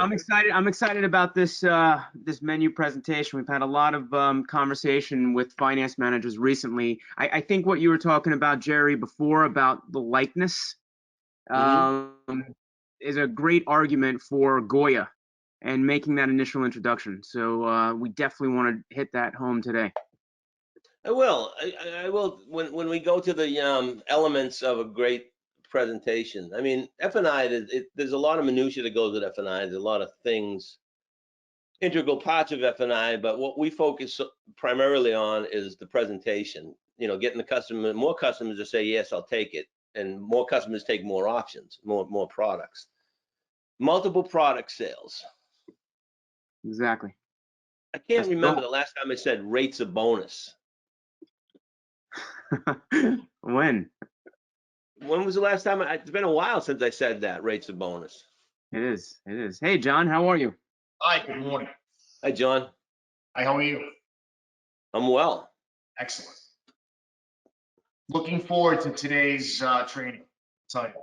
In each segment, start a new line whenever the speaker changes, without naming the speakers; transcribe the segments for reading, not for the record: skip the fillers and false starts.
I'm excited. I'm excited about this this menu presentation. We've had a lot of conversation with finance managers recently. I think what you were talking about, Gerry, before about the likeness is a great argument for Goya and making that initial introduction. So we definitely want to hit that home today.
I will. I will when we go to the elements of a great presentation. I mean, F&I, there's a lot of minutia that goes with F&I. There's a lot of things, integral parts of F&I, but what we focus primarily on is the presentation. You know, getting the customer, more customers to say, yes, I'll take it. And more customers take more options, more products. Multiple product sales.
Exactly.
I can't remember the last time I said rates of bonus.
When
was the last time? It's been a while since I said that, rates of bonus.
It is. It is. Hey, John, how are you?
Hi, good morning.
Hi, John.
Hi, how are you?
I'm well.
Excellent. Looking forward to today's training. Tell you.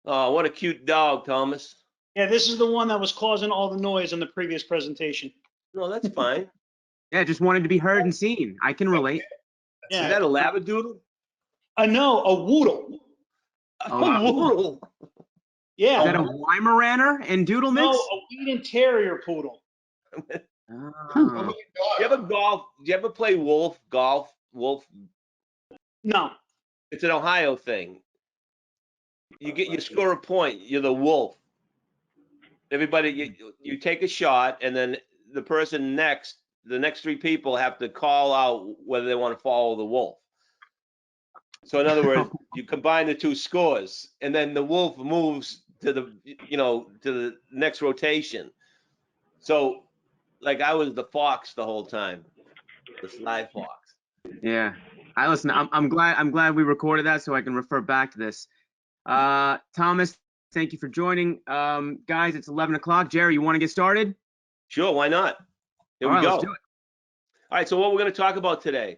Oh, what a cute dog, Thomas.
Yeah, this is the one that was causing all the noise in the previous presentation.
No, that's fine.
Yeah, just wanted to be heard and seen. I can relate.
Yeah.
Is that a Labradoodle?
No, a Woodle.
A Woodle.
Yeah.
Is that a Weimaraner and Doodle mix?
No, a Wheaton Terrier Poodle.
Oh.
You ever golf? Do you ever play golf? Wolf?
No.
It's an Ohio thing. You score a point. You're the wolf. Everybody, you take a shot, and then the person the next three people have to call out whether they want to follow the wolf. So in other words, you combine the two scores, and then the wolf moves to the to the next rotation. So, like, I was the fox the whole time, the sly fox.
Yeah. I'm glad we recorded that so I can refer back to this. Thomas, thank you for joining. Guys, it's 11 o'clock. Gerry, you want to get started?
Sure, why not? Here we go. Let's do it. All right, so what we're going to talk about today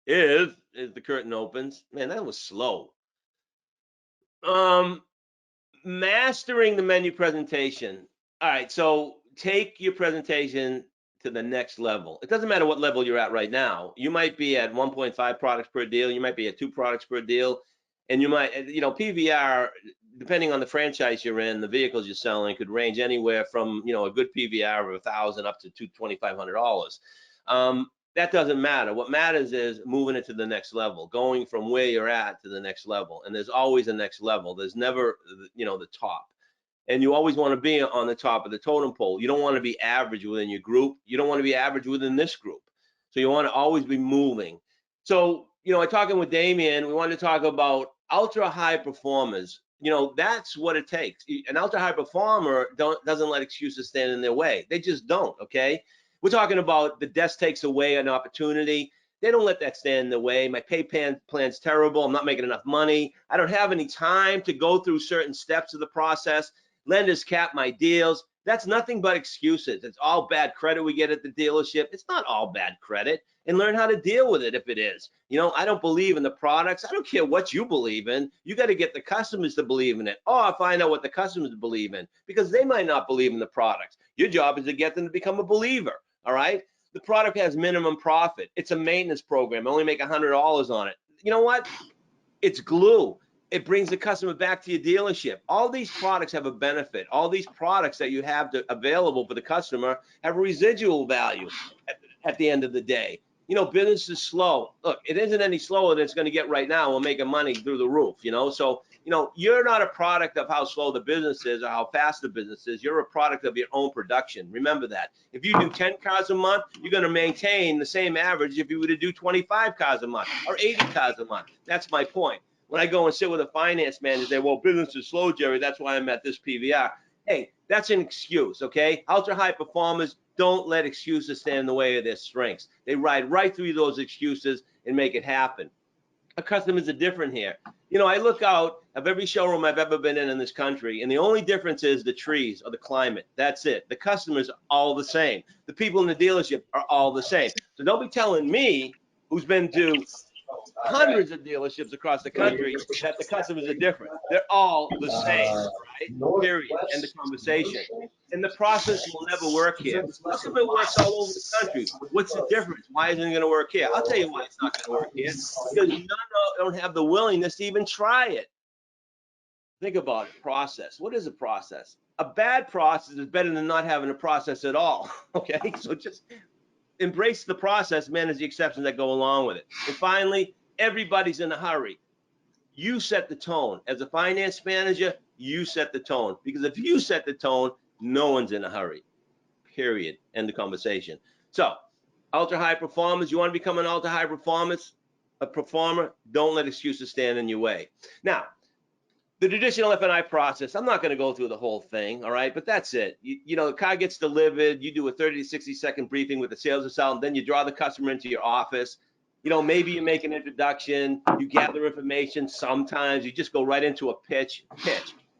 is the curtain opens. Man, that was slow. Mastering the menu presentation. All right, so take your presentation to the next level. It doesn't matter what level you're at right now. You might be at 1.5 products per deal. You might be at 2 products per deal. And you might, PVR, depending on the franchise you're in, the vehicles you're selling could range anywhere from, a good PVR of $1,000 up to $2,500. That doesn't matter. What matters is moving it to the next level, going from where you're at to the next level. And there's always a next level. There's never, the top. And you always want to be on the top of the totem pole. You don't want to be average within your group. You don't want to be average within this group. So you want to always be moving. So, I'm talking with Damien, we wanted to talk about ultra high performers. That's what it takes. An ultra high performer doesn't let excuses stand in their way. They just don't, okay? We're talking about the desk takes away an opportunity. They don't let that stand in the way. My pay plan's terrible. I'm not making enough money. I don't have any time to go through certain steps of the process. Lenders cap my deals. That's nothing but excuses. It's all bad credit we get at the dealership. It's not all bad credit. And learn how to deal with it if it is. I don't believe in the products. I don't care what you believe in. You got to get the customers to believe in it. Or find out what the customers believe in, because they might not believe in the products. Your job is to get them to become a believer. All right. The product has minimum profit. It's a maintenance program. I only make $100 on it. You know what? It's glue. It brings the customer back to your dealership. All these products have a benefit. All these products that you have available for the customer have a residual value at the end of the day. Business is slow. Look, it isn't any slower than it's going to get right now. We're making money through the roof, So, you're not a product of how slow the business is or how fast the business is. You're a product of your own production. Remember that. If you do 10 cars a month, you're going to maintain the same average if you were to do 25 cars a month or 80 cars a month. That's my point. When I go and sit with a finance manager, they say, well, business is slow, Gerry. That's why I'm at this PVR. Hey, that's an excuse, okay? Ultra high performers don't let excuses stand in the way of their strengths. They ride right through those excuses and make it happen. Our customers are different here. I look out of every showroom I've ever been in this country, and the only difference is the trees or the climate. That's it. The customers are all the same. The people in the dealership are all the same. So don't be telling me, who's been to hundreds of dealerships across the country that the customers are different. They're all the same, right? Period. End of conversation. And the process will never work here. How come it works all over the country? What's the difference? Why isn't it going to work here? I'll tell you why it's not going to work here. Because none don't have the willingness to even try it. Think about it. Process. What is a process? A bad process is better than not having a process at all. Okay, so just embrace the process, manage the exceptions that go along with it. And finally, everybody's in a hurry. You set the tone. As a finance manager, you set the tone. Because if you set the tone, no one's in a hurry. Period. End of conversation. So, ultra high performers, you want to become an ultra high performer, don't let excuses stand in your way. Now, the traditional F&I process, I'm not going to go through the whole thing, all right? But that's it. You know, the car gets delivered, you do a 30 to 60-second briefing with the sales consultant, then you draw the customer into your office. You know, maybe you make an introduction, you gather information. Sometimes you just go right into a pitch.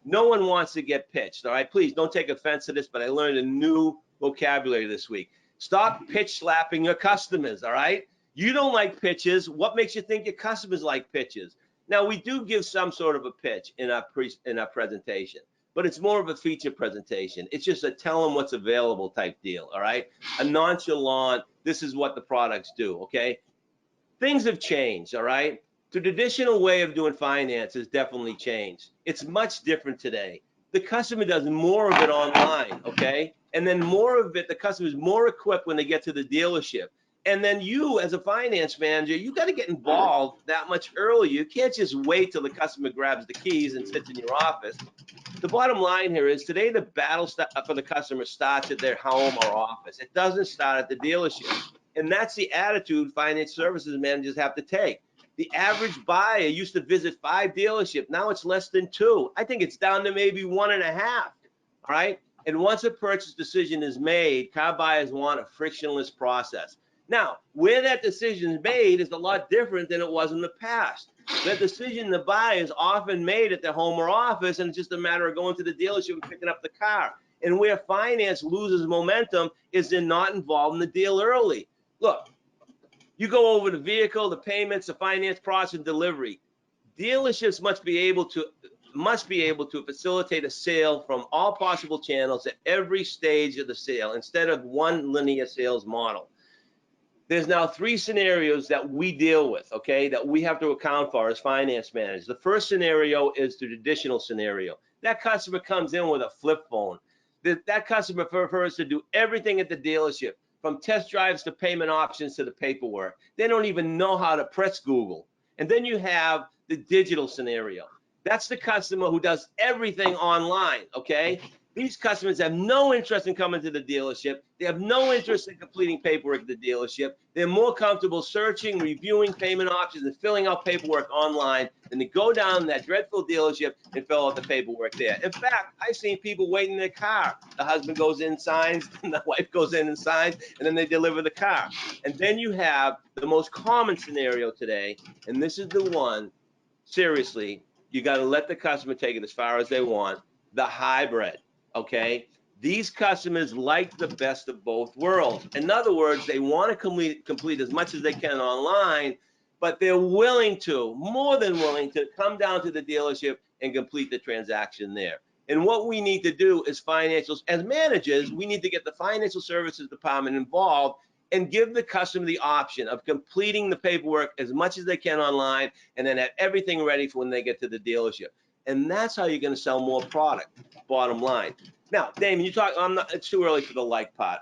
No one wants to get pitched, all right? Please don't take offense to this, but I learned a new vocabulary this week. Stop pitch slapping your customers, all right? You don't like pitches. What makes you think your customers like pitches? Now, we do give some sort of a pitch in our presentation, but it's more of a feature presentation. It's just a tell them what's available type deal, all right? A nonchalant, this is what the products do, okay? Things have changed, all right? The traditional way of doing finance has definitely changed. It's much different today. The customer does more of it online, okay? And then more of it, the customer is more equipped when they get to the dealership. And then you, as a finance manager, you got to get involved that much earlier. You can't just wait till the customer grabs the keys and sits in your office. The bottom line here is today the battle for the customer starts at their home or office. It doesn't start at the dealership. And that's the attitude finance services managers have to take. The average buyer used to visit 5 dealerships. Now it's less than 2. I think it's down to maybe 1.5. All right. And once a purchase decision is made, car buyers want a frictionless process. Now, where that decision is made is a lot different than it was in the past. That decision to buy is often made at their home or office, and it's just a matter of going to the dealership and picking up the car. And where finance loses momentum is they're not involved in the deal early. Look, you go over the vehicle, the payments, the finance process, and delivery. Dealerships must be able to facilitate a sale from all possible channels at every stage of the sale instead of one linear sales model. There's now 3 scenarios that we deal with, okay, that we have to account for as finance managers. The first scenario is the traditional scenario. That customer comes in with a flip phone. That customer prefers to do everything at the dealership, from test drives to payment options to the paperwork. They don't even know how to press Google. And then you have the digital scenario. That's the customer who does everything online, okay? These customers have no interest in coming to the dealership. They have no interest in completing paperwork at the dealership. They're more comfortable searching, reviewing payment options, and filling out paperwork online than to go down to that dreadful dealership and fill out the paperwork there. In fact, I've seen people waiting in their car. The husband goes in, signs, and the wife goes in and signs, and then they deliver the car. And then you have the most common scenario today, and this is the one, seriously, you got to let the customer take it as far as they want, the hybrid. Okay, these customers like the best of both worlds. In other words, they want to complete as much as they can online, but they're willing to, more than willing to, come down to the dealership and complete the transaction there. And what we need to do as financials, as managers, we need to get the financial services department involved and give the customer the option of completing the paperwork as much as they can online and then have everything ready for when they get to the dealership. And that's how you're going to sell more product, bottom line. Now, Damon, you talk, it's too early for the like part.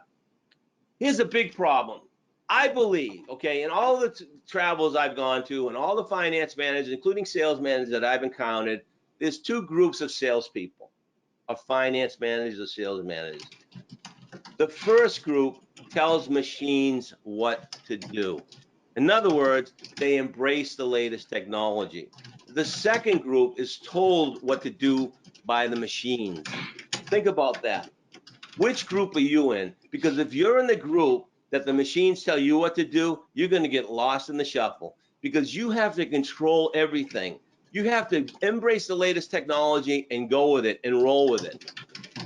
Here's a big problem. I believe, okay, in all the travels I've gone to and all the finance managers, including sales managers that I've encountered, there's 2 groups of salespeople, of finance managers or sales managers. The first group tells machines what to do. In other words, they embrace the latest technology. The second group is told what to do by the machines. Think about that. Which group are you in? Because if you're in the group that the machines tell you what to do, you're going to get lost in the shuffle because you have to control everything. You have to embrace the latest technology and go with it and roll with it.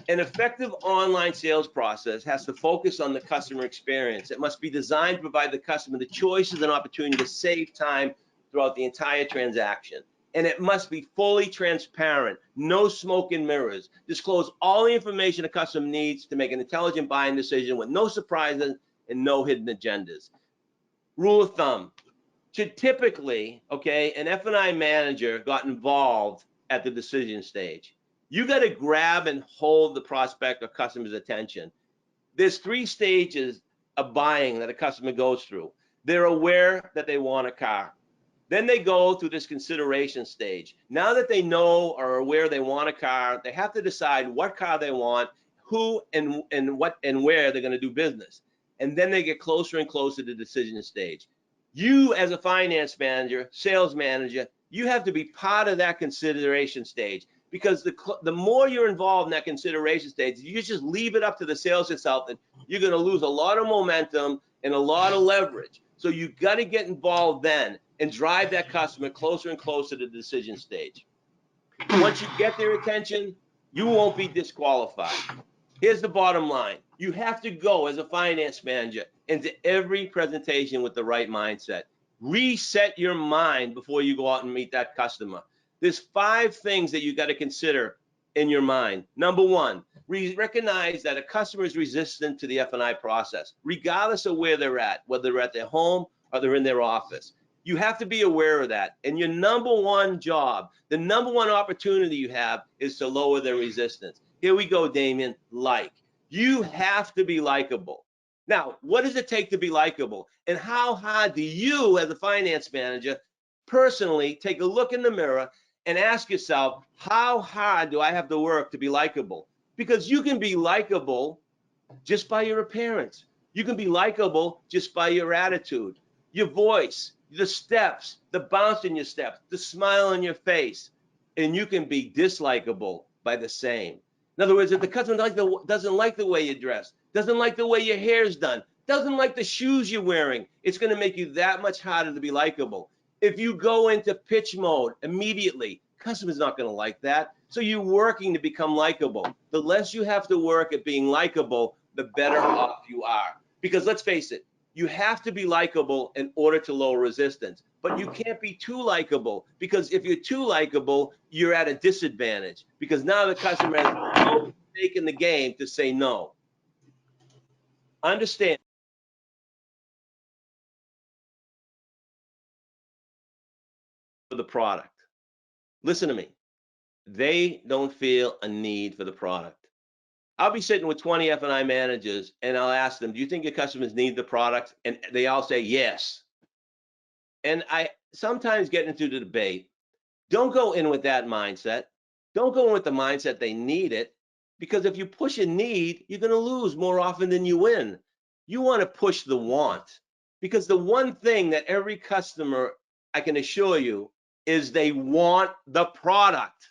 An effective online sales process has to focus on the customer experience. It must be designed to provide the customer the choices and opportunity to save time throughout the entire transaction. And it must be fully transparent, no smoke and mirrors. Disclose all the information a customer needs to make an intelligent buying decision with no surprises and no hidden agendas. Rule of thumb, should typically, okay, an F&I manager got involved at the decision stage. You got to grab and hold the prospect or customer's attention. There's 3 stages of buying that a customer goes through. They're aware that they want a car. Then they go through this consideration stage. Now that they know or are aware they want a car, they have to decide what car they want, who and what and where they're going to do business. And then they get closer and closer to the decision stage. You as a finance manager, sales manager, you have to be part of that consideration stage, because the more you're involved in that consideration stage, you just leave it up to the sales consultant, you're going to lose a lot of momentum and a lot of leverage. So you got to get involved then and drive that customer closer and closer to the decision stage. Once you get their attention, you won't be disqualified. Here's the bottom line. You have to go as a finance manager into every presentation with the right mindset. Reset your mind before you go out and meet that customer. There's 5 things that you got to consider in your mind. Number 1, recognize that a customer is resistant to the F&I process, regardless of where they're at, whether they're at their home or they're in their office. You have to be aware of that. And your number 1 job, the number 1 opportunity you have is to lower their resistance. Here we go, Damien, like. You have to be likable. Now, what does it take to be likable? And how hard do you, as a finance manager, personally take a look in the mirror and ask yourself, how hard do I have to work to be likable? Because you can be likable just by your appearance. You can be likable just by your attitude, your voice, the steps, the bounce in your steps, the smile on your face. And you can be dislikable by the same. In other words, if the customer doesn't like the way you dress, doesn't like the way your hair's done, doesn't like the shoes you're wearing, it's going to make you that much harder to be likable. If you go into pitch mode immediately, customer's not going to like that. So you're working to become likable. The less you have to work at being likable, the better off you are. Because let's face it, you have to be likable in order to lower resistance. But you can't be too likable, because if you're too likable, you're at a disadvantage, because now the customer has no stake in the game to say no. Understand. For the product. Listen to me. They don't feel a need for the product. I'll be sitting with 20 F&I managers and I'll ask them, do you think your customers need the product? And they all say yes. And I sometimes get into the debate. Don't go in with that mindset. Don't go in with the mindset they need it, because if you push a need, you're going to lose more often than you win. You want to push the want, because the one thing that every customer, I can assure you, is they want the product.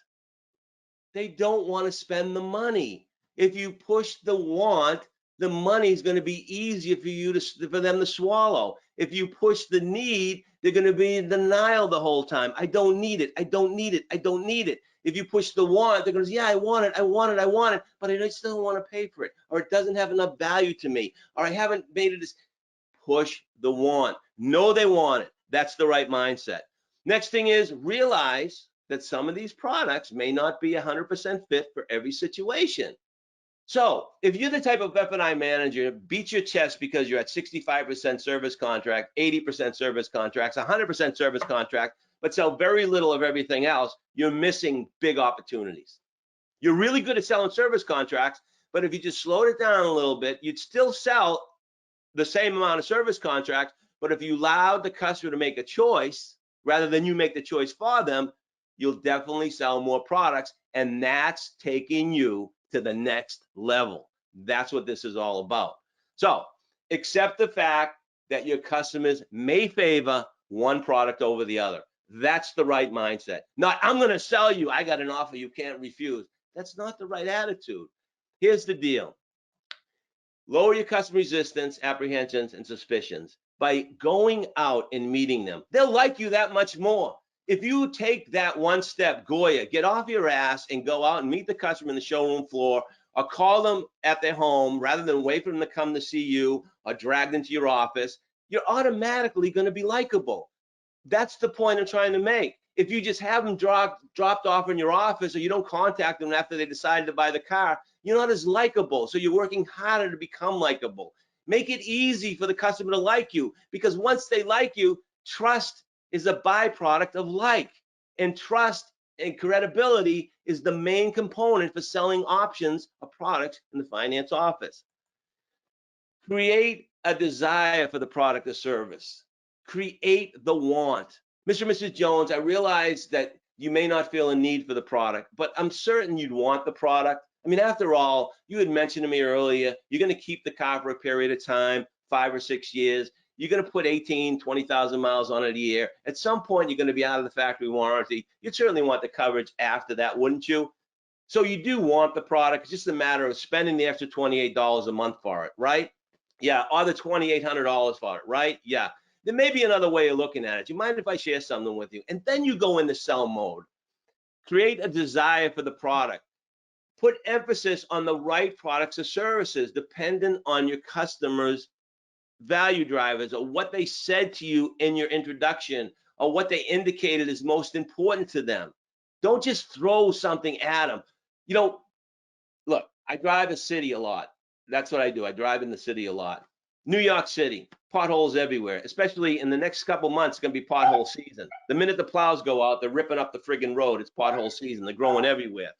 They don't want to spend the money. If you push the want, the money is going to be easier for them to swallow. If you push the need, they're going to be in denial the whole time. I don't need it. I don't need it. I don't need it. If you push the want, they're going to say, yeah, I want it. I want it. I want it. But I still don't want to pay for it. Or it doesn't have enough value to me. Or I haven't made it. Push the want. Know they want it. That's the right mindset. Next thing is realize that some of these products may not be 100% fit for every situation. So if you're the type of F&I manager, beat your chest because you're at 65% service contract, 80% service contracts, 100% service contract, but sell very little of everything else, you're missing big opportunities. You're really good at selling service contracts, but if you just slowed it down a little bit, you'd still sell the same amount of service contracts, but if you allowed the customer to make a choice rather than you make the choice for them, you'll definitely sell more products, and that's taking you to the next level. That's what this is all about. So accept the fact that your customers may favor one product over the other. That's the right mindset. Not, I'm going to sell you. I got an offer you can't refuse. That's not the right attitude. Here's the deal. Lower your customer resistance, apprehensions, and suspicions by going out and meeting them. They'll like you that much more. If you take that one step, Goya, get off your ass and go out and meet the customer in the showroom floor, or call them at their home rather than wait for them to come to see you or drag them to your office, you're automatically going to be likable. That's the point I'm trying to make. If you just have them dropped off in your office, or you don't contact them after they decided to buy the car, you're not as likable. So you're working harder to become likable. Make it easy for the customer to like you, because once they like you, trust is a byproduct of like. And trust and credibility is the main component for selling options or products in the finance office. Create a desire for the product or service. Create the want. Mr. and Mrs. Jones, I realize that you may not feel a need for the product, but I'm certain you'd want the product. I mean, after all, you had mentioned to me earlier, you're going to keep the car for a period of time, 5 or 6 years. You're going to put 18, 20,000 miles on it a year. At some point, you're going to be out of the factory warranty. You'd certainly want the coverage after that, wouldn't you? So you do want the product. It's just a matter of spending the extra $28 a month for it, right? Yeah, or the $2,800 for it, right? Yeah. There may be another way of looking at it. Do you mind if I share something with you? And then you go into sell mode. Create a desire for the product. Put emphasis on the right products or services dependent on your customers' value drivers, or what they said to you in your introduction, or what they indicated is most important to them. Don't just throw something at them. You know, look, I drive a city a lot. That's what I do. I drive in the city a lot. New York City, potholes everywhere, especially in the next couple months. It's going to be pothole season. The minute the plows go out, they're ripping up the friggin' road. It's pothole season. They're growing everywhere.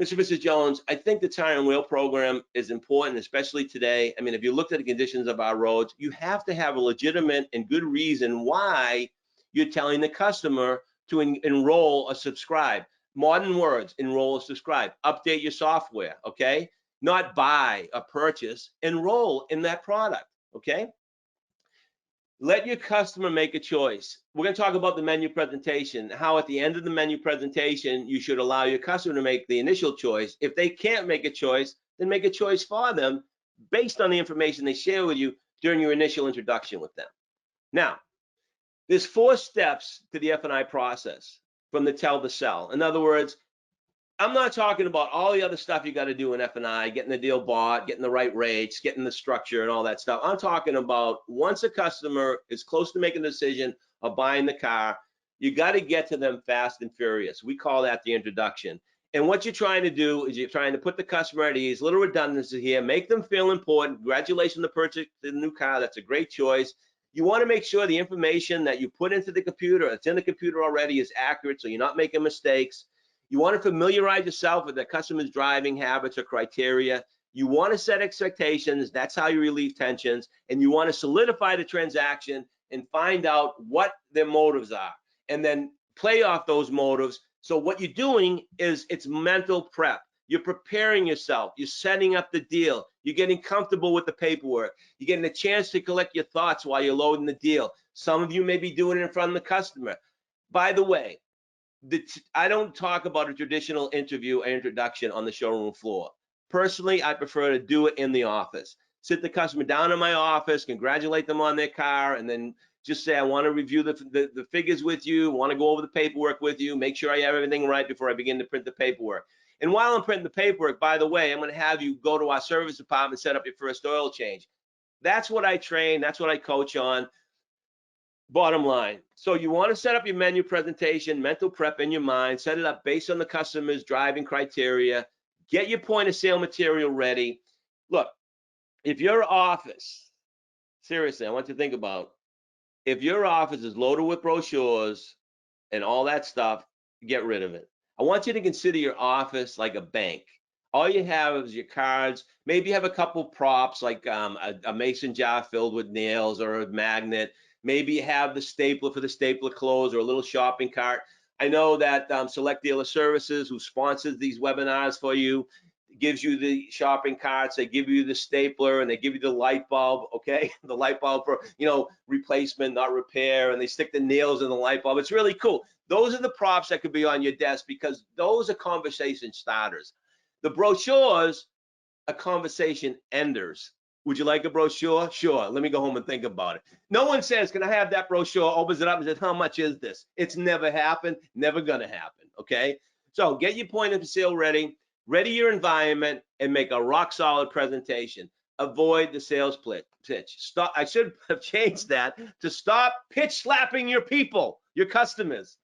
Mr. and Mrs. Jones, I think the tire and wheel program is important, especially today. I mean, if you looked at the conditions of our roads, you have to have a legitimate and good reason why you're telling the customer to enroll or subscribe. Modern words, enroll or subscribe. Update your software, okay? Not buy or purchase, enroll in that product, okay? Let your customer make a choice. We're going to talk about the menu presentation, how at the end of the menu presentation, you should allow your customer to make the initial choice. If they can't make a choice, then make a choice for them based on the information they share with you during your initial introduction with them. Now, there's 4 steps to the F&I process from the tell to sell. In other words, I'm not talking about all the other stuff you got to do in F&I, getting the deal bought, getting the right rates, getting the structure and all that stuff. I'm talking about once a customer is close to making a decision of buying the car, you got to get to them fast and furious. We call that the introduction. And what you're trying to do is you're trying to put the customer at ease, little redundancy here, make them feel important. Congratulations on the purchase of the new car. That's a great choice. You want to make sure the information that you put into the computer, that's in the computer already, is accurate, so you're not making mistakes. You want to familiarize yourself with the customer's driving habits or criteria. You want to set expectations. That's how you relieve tensions. And you want to solidify the transaction and find out what their motives are, and then play off those motives. So what you're doing is it's mental prep. You're preparing yourself. You're setting up the deal. You're getting comfortable with the paperwork. You're getting a chance to collect your thoughts while you're loading the deal. Some of you may be doing it in front of the customer. By the way, I don't talk about a traditional interview or introduction on the showroom floor. Personally, I prefer to do it in the office. Sit the customer down in my office, congratulate them on their car, and then just say, I want to review the figures with you, want to go over the paperwork with you, make sure I have everything right before I begin to print the paperwork. And while I'm printing the paperwork, by the way, I'm going to have you go to our service department, set up your first oil change. That's what I train. That's what I coach on. Bottom line. So you want to set up your menu presentation, mental prep in your mind, set it up based on the customer's driving criteria, get your point of sale material ready. Look, if your office, seriously, I want you to think about, if your office is loaded with brochures and all that stuff, get rid of it. I want you to consider your office like a bank. All you have is your cards. Maybe you have a couple props like a mason jar filled with nails or a magnet. Maybe you have the stapler for the stapler clothes or a little shopping cart. I know that Select Dealer Services, who sponsors these webinars for you, gives you the shopping carts, they give you the stapler, and they give you the light bulb, okay? The light bulb for, replacement, not repair, and they stick the nails in the light bulb. It's really cool. Those are the props that could be on your desk because those are conversation starters. The brochures are conversation enders. Would you like a brochure? Sure. Let me go home and think about it. No one says, can I have that brochure? Opens it up and says, how much is this? It's never happened, never gonna happen, okay? So get your point of sale ready, ready your environment, and make a rock solid presentation. avoid the sales pitch. Stop. I should have changed that to stop pitch slapping your people, your customers.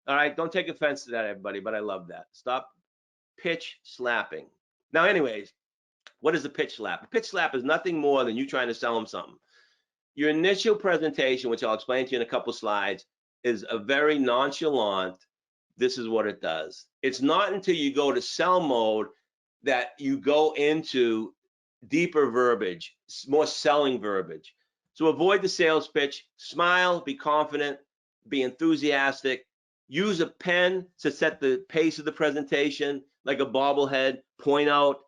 All right, don't take offense to that, everybody, but I love that. Stop pitch slapping. Now, anyways, what is a pitch slap? A pitch slap is nothing more than you trying to sell them something. Your initial presentation, which I'll explain to you in a couple slides, is a very nonchalant, this is what it does. It's not until you go to sell mode that you go into deeper verbiage, more selling verbiage. So avoid the sales pitch, smile, be confident, be enthusiastic, use a pen to set the pace of the presentation, like a bobblehead, point out.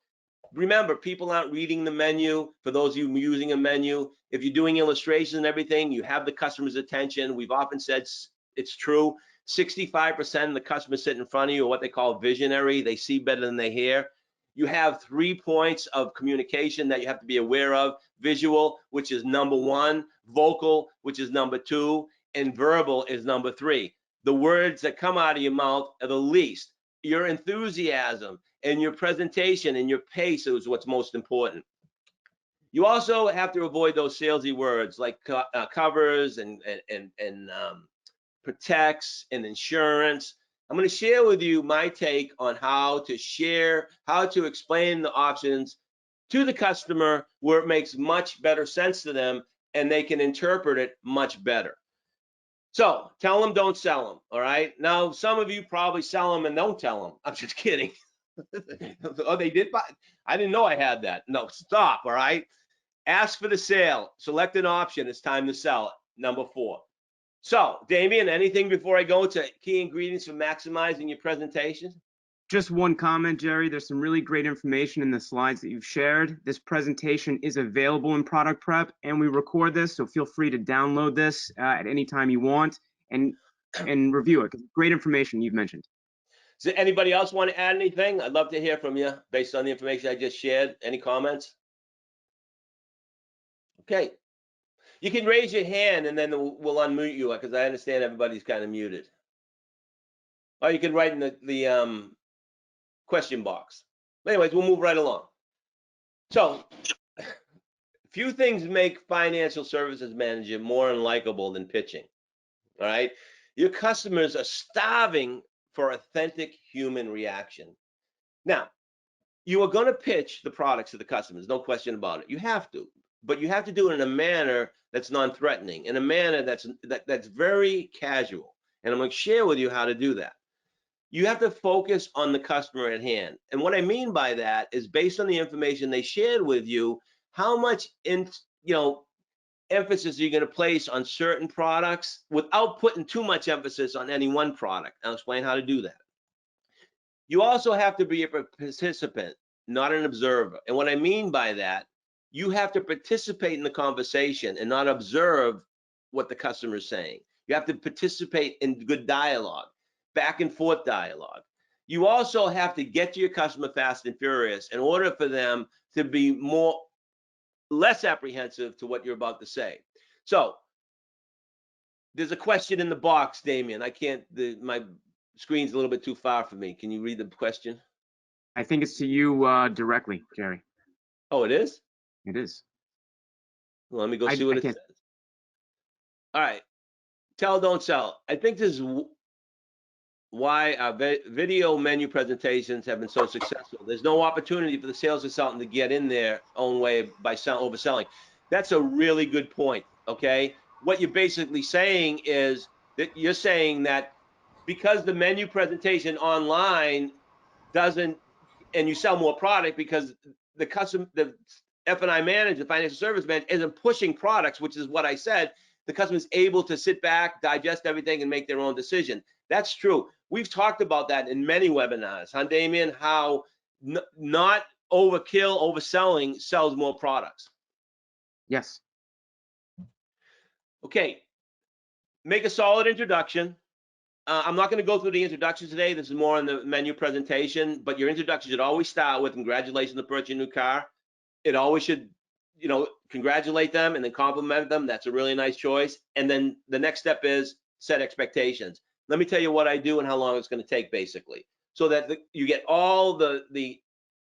Remember, people aren't reading the menu. For those of you using a menu, if you're doing illustrations and everything, you have the customer's attention. We've often said it's true. 65% of the customers sitting in front of you are what they call visionary. They see better than they hear. You have 3 points of communication that you have to be aware of. Visual, which is number 1, vocal, which is number 2, and verbal is number 3. The words that come out of your mouth are the least. Your enthusiasm and your presentation and your pace is what's most important. You also have to avoid those salesy words like covers and protects and insurance. I'm going to share with you my take on how to explain the options to the customer where it makes much better sense to them and they can interpret it much better. So tell them, don't sell them. All right. Now, some of you probably sell them and don't tell them. I'm just kidding. Oh, they did buy. I didn't know I had that. No, stop. All right. Ask for the sale. Select an option. It's time to sell it. Number 4. So, Damien, anything before I go to key ingredients for maximizing your presentation?
Just one comment, Gerry. There's some really great information in the slides that you've shared. This presentation is available in Product Prep, and we record this, so feel free to download this at any time you want and review it. Great information you've mentioned.
Does anybody else want to add anything? I'd love to hear from you based on the information I just shared. Any comments? Okay. You can raise your hand and then we'll unmute you because I understand everybody's kind of muted. Or you can write in the question box. Anyways, we'll move right along. So, few things make financial services manager more unlikable than pitching. All right. Your customers are starving for authentic human reaction. Now, you are going to pitch the products to the customers, no question about it. You have to, but you have to do it in a manner that's non-threatening, in a manner that's very casual. And I'm going to share with you how to do that. You have to focus on the customer at hand. And what I mean by that is based on the information they shared with you, how much emphasis are you going to place on certain products without putting too much emphasis on any one product? I'll explain how to do that. You also have to be a participant, not an observer. And what I mean by that, you have to participate in the conversation and not observe what the customer is saying. You have to participate in good dialogue, back and forth dialogue. You also have to get to your customer fast and furious in order for them to be less apprehensive to what you're about to say. So there's a question in the box, Damien. I can't, my screen's a little bit too far for me. Can you read the question?
I think it's to you directly, Gerry.
Oh, it is?
It is.
Well, let me go see what it says. All right. Tell, don't sell. I think this is why our video menu presentations have been so successful. There's no opportunity for the sales consultant to get in their own way by overselling. That's a really good point, okay? What you're basically saying is that you're saying that because the menu presentation online doesn't, and you sell more product because the F&I manager, the financial service manager, isn't pushing products, which is what I said. The customer is able to sit back, digest everything, and make their own decision. That's true. We've talked about that in many webinars, huh, Damien? How not overkill, overselling sells more products.
Yes.
Okay. Make a solid introduction. I'm not going to go through the introduction today. This is more on the menu presentation, but your introduction should always start with congratulations on purchasing a new car. It always should, congratulate them and then compliment them. That's a really nice choice. And then the next step is set expectations. Let me tell you what I do and how long it's going to take, basically, so that you get all the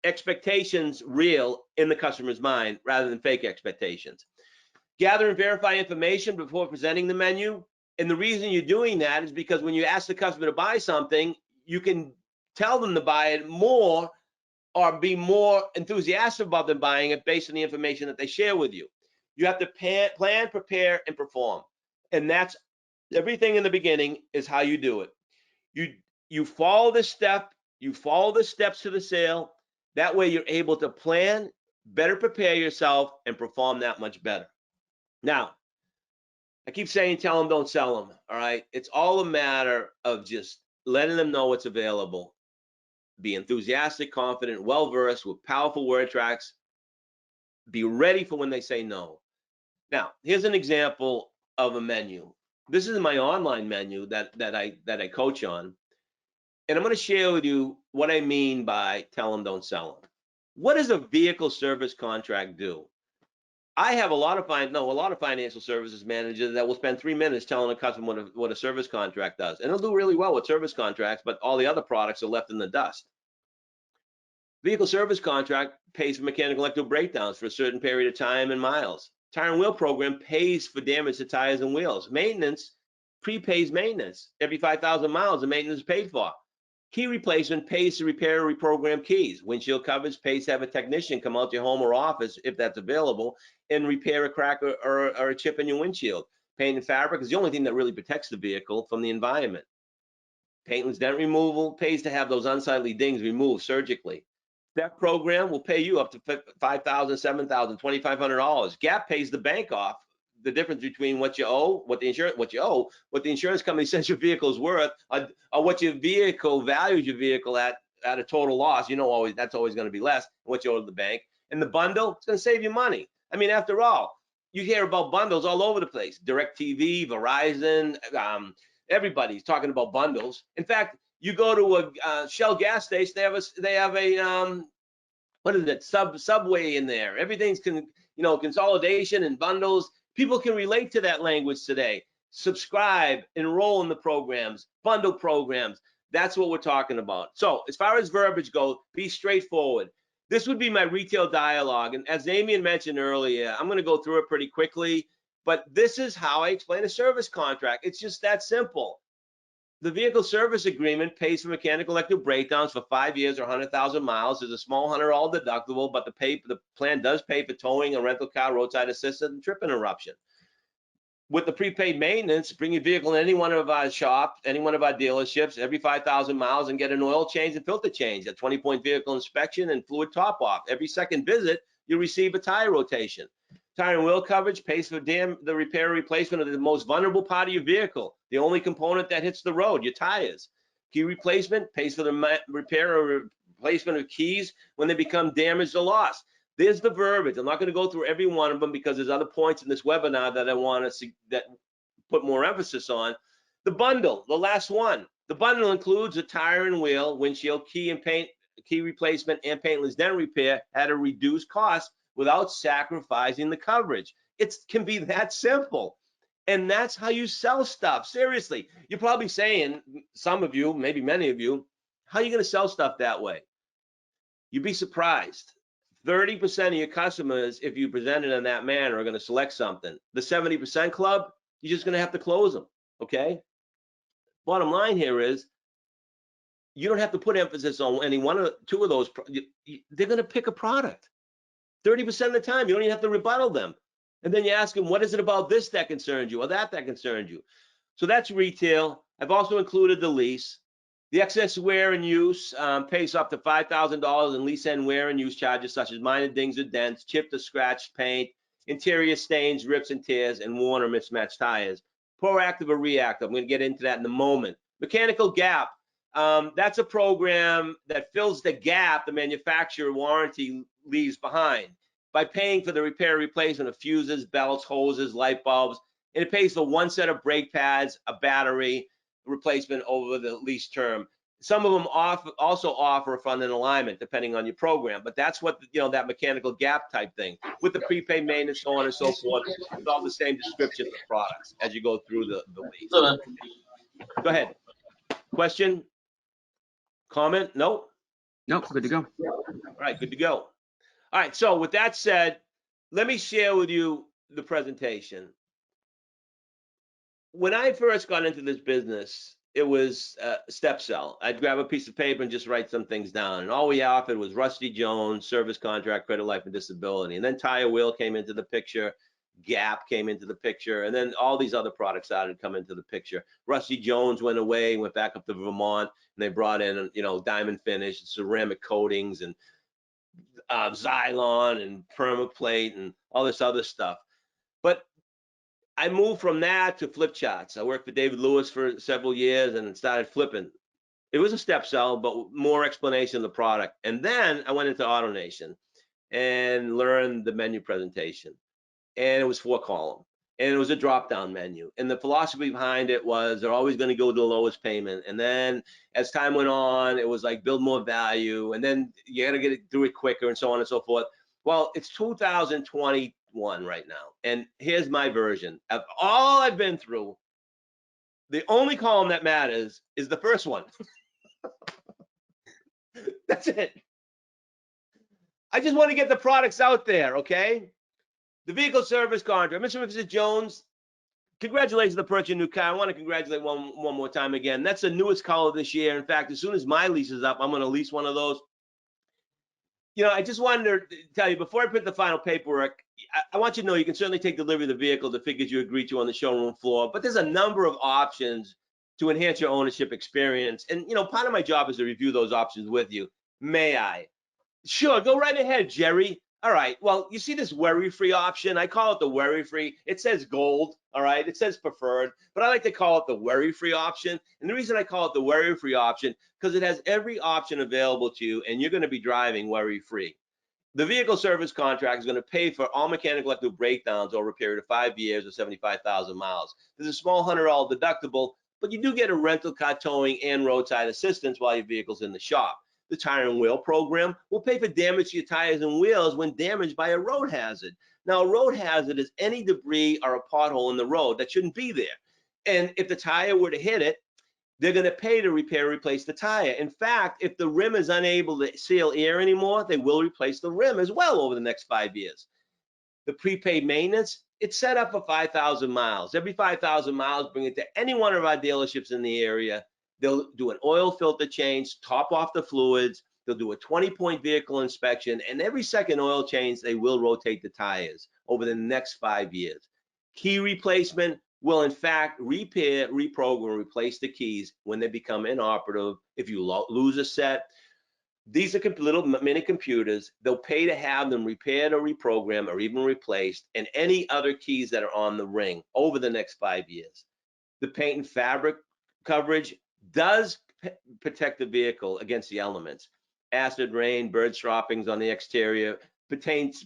expectations real in the customer's mind rather than fake expectations. Gather and verify information before presenting the menu. And the reason you're doing that is because when you ask the customer to buy something, you can tell them to buy it more or be more enthusiastic about them buying it based on the information that they share with you. You have to plan, prepare, and perform. And that's everything in the beginning is how you do it. You follow the steps to the sale. That way you're able to plan, better prepare yourself, and perform that much better. Now, I keep saying tell them, don't sell them, all right? It's all a matter of just letting them know what's available. Be enthusiastic, confident, well-versed with powerful word tracks. Be ready for when they say no. Now, here's an example of a menu. This is my online menu that I coach on. And I'm going to share with you what I mean by tell them, don't sell them. What does a vehicle service contract do? I have a lot of financial services managers that will spend 3 minutes telling a customer what a service contract does. And they'll do really well with service contracts, but all the other products are left in the dust. Vehicle service contract pays for mechanical electrical breakdowns for a certain period of time and miles. Tire and wheel program pays for damage to tires and wheels. Maintenance prepays maintenance. Every 5,000 miles, the maintenance is paid for. Key replacement pays to repair or reprogram keys. Windshield coverage pays to have a technician come out to your home or office, if that's available, and repair a crack or a chip in your windshield. Paint and fabric is the only thing that really protects the vehicle from the environment. Paintless dent removal pays to have those unsightly dings removed surgically. That program will pay you up to $5,000, $7,000, $2,500. GAP pays the bank off the difference between what you owe, what the insurance company says your vehicle is worth, or what your vehicle values your vehicle at a total loss. You know, that's always going to be less than what you owe to the bank. And the bundle, it's going to save you money. I mean, after all, you hear about bundles all over the place. DirecTV, Verizon, everybody's talking about bundles. In fact, you go to a Shell gas station, they have a what is it, Subway in there. Everything's consolidation and bundles. People can relate to that language today. Subscribe, enroll in the programs, bundle programs. That's what we're talking about. So as far as verbiage goes, be straightforward. This would be my retail dialogue. And as Damien mentioned earlier, I'm going to go through it pretty quickly, but this is how I explain a service contract. It's just that simple. The vehicle service agreement pays for mechanical electrical breakdowns for 5 years or 100,000 miles. There's a small $100 deductible, but the plan does pay for towing, a rental car, roadside assistance, and trip interruption. With the prepaid maintenance, bring your vehicle in any one of our shops, any one of our dealerships every 5,000 miles and get an oil change and filter change, a 20-point vehicle inspection and fluid top off. Every second visit, you'll receive a tire rotation. Tire and wheel coverage pays for the repair or replacement of the most vulnerable part of your vehicle, the only component that hits the road, your tires. Key replacement pays for the repair or replacement of keys when they become damaged or lost. There's the verbiage. I'm not going to go through every one of them because there's other points in this webinar that I want to put more emphasis on. The bundle, the last one. The bundle includes a tire and wheel, windshield, key and paint, key replacement, and paintless dent repair at a reduced cost without sacrificing the coverage. It can be that simple. And that's how you sell stuff. Seriously, you're probably saying, some of you, maybe many of you, how are you going to sell stuff that way? You'd be surprised. 30% of your customers, if you present it in that manner, are going to select something. The 70% club, you're just going to have to close them, okay? Bottom line here is, you don't have to put emphasis on any one or two of those. They're going to pick a product. 30% of the time, you don't even have to rebuttal them. And then you ask them, what is it about this that concerns you or that concerns you? So that's retail. I've also included the lease. The excess wear and use pays up to $5,000 in lease and wear and use charges such as minor dings or dents, chipped or scratched paint, interior stains, rips and tears, and worn or mismatched tires. Proactive or reactive, I'm going to get into that in a moment. Mechanical gap, that's a program that fills the gap the manufacturer warranty leaves behind by paying for the repair replacement of fuses, belts, hoses, light bulbs, and it pays for one set of brake pads, a battery replacement over the lease term. Some of them also offer a front-end alignment depending on your program, but that's what that mechanical gap type thing with the prepaid maintenance, so on and so forth, with all the same descriptions of products as you go through the lease. Go ahead. Question? Comment? No?
Nope, good to go.
All right, good to go. All right, so with that said, let me share with you the presentation. When I first got into this business, it was step sell. I'd grab a piece of paper and just write some things down. And all we offered was Rusty Jones, service contract, credit, life, and disability. And then Tire Wheel came into the picture. Gap came into the picture. And then all these other products started to come into the picture. Rusty Jones went away, went back up to Vermont, and they brought in, diamond finish, ceramic coatings, and Xylon and permaplate and all this other stuff. But I moved from that to flip charts. I worked for David Lewis for several years and started flipping. It was a step sell, but more explanation of the product. And then I went into AutoNation and learned the menu presentation. And it was 4-column. And it was a drop-down menu. And the philosophy behind it was they're always going to go to the lowest payment. And then as time went on, it was like build more value. And then you got to get it through it quicker and so on and so forth. Well, it's 2021 right now. And here's my version. Of all I've been through, the only column that matters is the first one. That's it. I just want to get the products out there, okay? The vehicle service contract. Mr. and Mrs. Jones, congratulations on the purchase of a new car. I want to congratulate one more time again. That's the newest car this year. In fact, as soon as my lease is up, I'm going to lease one of those. I just wanted to tell you, before I put the final paperwork, I want you to know you can certainly take delivery of the vehicle, the figures you agreed to on the showroom floor, but there's a number of options to enhance your ownership experience. And, part of my job is to review those options with you. May I? Sure, go right ahead, Gerry. All right, well, you see this worry-free option? I call it the worry-free. It says gold, all right? It says preferred, but I like to call it the worry-free option. And the reason I call it the worry-free option, because it has every option available to you, and you're going to be driving worry-free. The vehicle service contract is going to pay for all mechanical electrical breakdowns over a period of 5 years or 75,000 miles. There's a small $100 deductible, but you do get a rental car towing and roadside assistance while your vehicle's in the shop. The tire and wheel program will pay for damage to your tires and wheels when damaged by a road hazard. Now, a road hazard is any debris or a pothole in the road that shouldn't be there. And if the tire were to hit it, they're going to pay to repair or replace the tire. In fact, if the rim is unable to seal air anymore, they will replace the rim as well over the next 5 years. The prepaid maintenance, it's set up for 5,000 miles. Every 5,000 miles, bring it to any one of our dealerships in the area. They'll do an oil filter change, top off the fluids. They'll do a 20-point vehicle inspection, and every second oil change, they will rotate the tires over the next 5 years. Key replacement will, in fact, repair, reprogram, replace the keys when they become inoperative. If you lose a set, these are little mini computers. They'll pay to have them repaired or reprogrammed or even replaced, and any other keys that are on the ring over the next 5 years. The paint and fabric coverage does protect the vehicle against the elements. Acid rain, bird droppings on the exterior, protects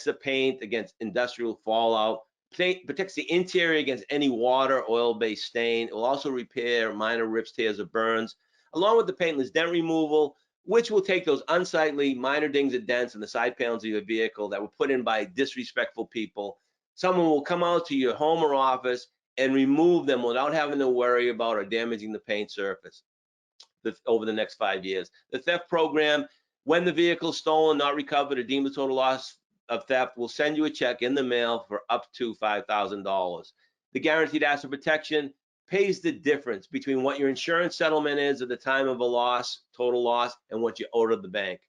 the paint against industrial fallout, protects the interior against any water, oil-based stain. It will also repair minor rips, tears, or burns, along with the paintless dent removal, which will take those unsightly minor dings and dents in the side panels of your vehicle that were put in by disrespectful people. Someone will come out to your home or office and remove them without having to worry about or damaging the paint surface over the next 5 years. The theft program, when the vehicle is stolen, not recovered, or deemed a total loss of theft, will send you a check in the mail for up to $5,000. The guaranteed asset protection pays the difference between what your insurance settlement is at the time of a loss, total loss, and what you owe to the bank.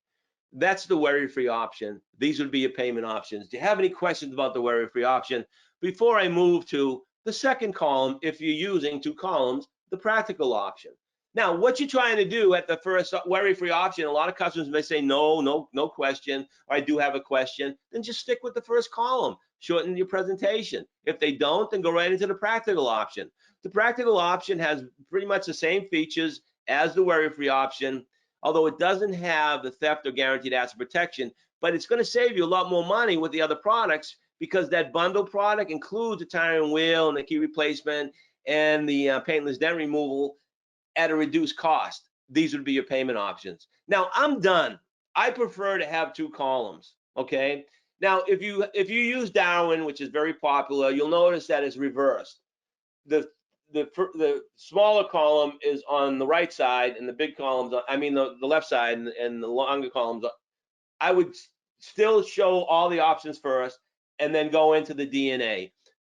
That's the worry-free option. These would be your payment options. Do you have any questions about the worry-free option before I move to the second column, if you're using 2 columns, the practical option? Now, what you're trying to do at the first worry-free option, a lot of customers may say, no question, or I do have a question, then just stick with the first column, shorten your presentation. If they don't, then go right into the practical option. The practical option has pretty much the same features as the worry-free option, although it doesn't have the theft or guaranteed asset protection, but it's going to save you a lot more money with the other products, because that bundle product includes the tire and wheel and the key replacement and the paintless dent removal at a reduced cost. These would be your payment options. Now, I'm done. I prefer to have 2 columns, okay? Now, if you use Darwin, which is very popular, you'll notice that it's reversed. The the smaller column is on the right side, and the big columns, I mean the left side, and the longer columns, I would still show all the options first, and then go into the DNA.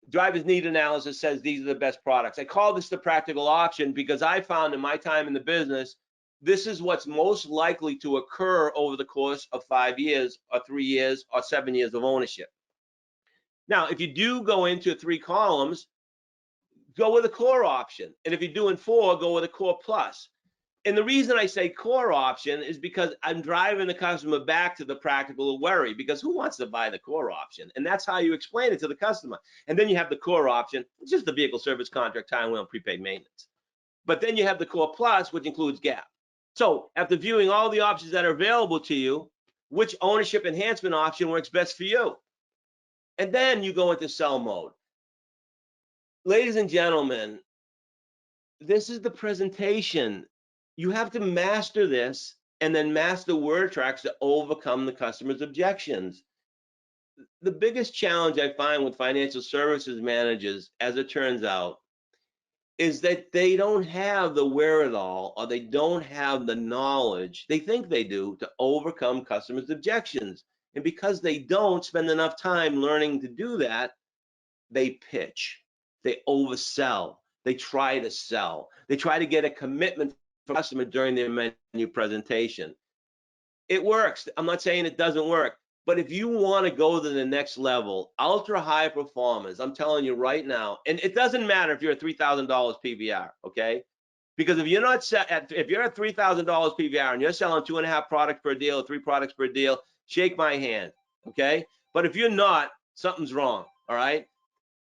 Driver's need analysis says these are the best products. I call this the practical option because I found in my time in the business, this is what's most likely to occur over the course of 5 years or 3 years or 7 years of ownership. Now, if you do go into 3 columns, go with a core option. And if you're doing 4, go with a core plus. And the reason I say core option is because I'm driving the customer back to the practical worry, because who wants to buy the core option? And that's how you explain it to the customer. And then you have the core option, it's just the vehicle service contract, time, wheel, and prepaid maintenance. But then you have the core plus, which includes gap. So after viewing all the options that are available to you, which ownership enhancement option works best for you? And then you go into sell mode. Ladies and gentlemen, this is the presentation. You have to master this and then master word tracks to overcome the customer's objections. The biggest challenge I find with financial services managers, as it turns out, is that they don't have the wherewithal, or they don't have the knowledge, they think they do, to overcome customers' objections. And because they don't spend enough time learning to do that, they pitch, they oversell, they try to sell, they try to get a commitment from the customer during their menu presentation. It works. I'm not saying it doesn't work, but if you want to go to the next level, ultra high performance, I'm telling you right now, and it doesn't matter if you're at $3,000 PVR, okay? Because if you're not set at, if you're at $3,000 PVR and you're selling 2.5 products per deal, 3 products per deal, shake my hand, okay? But if you're not, something's wrong, all right?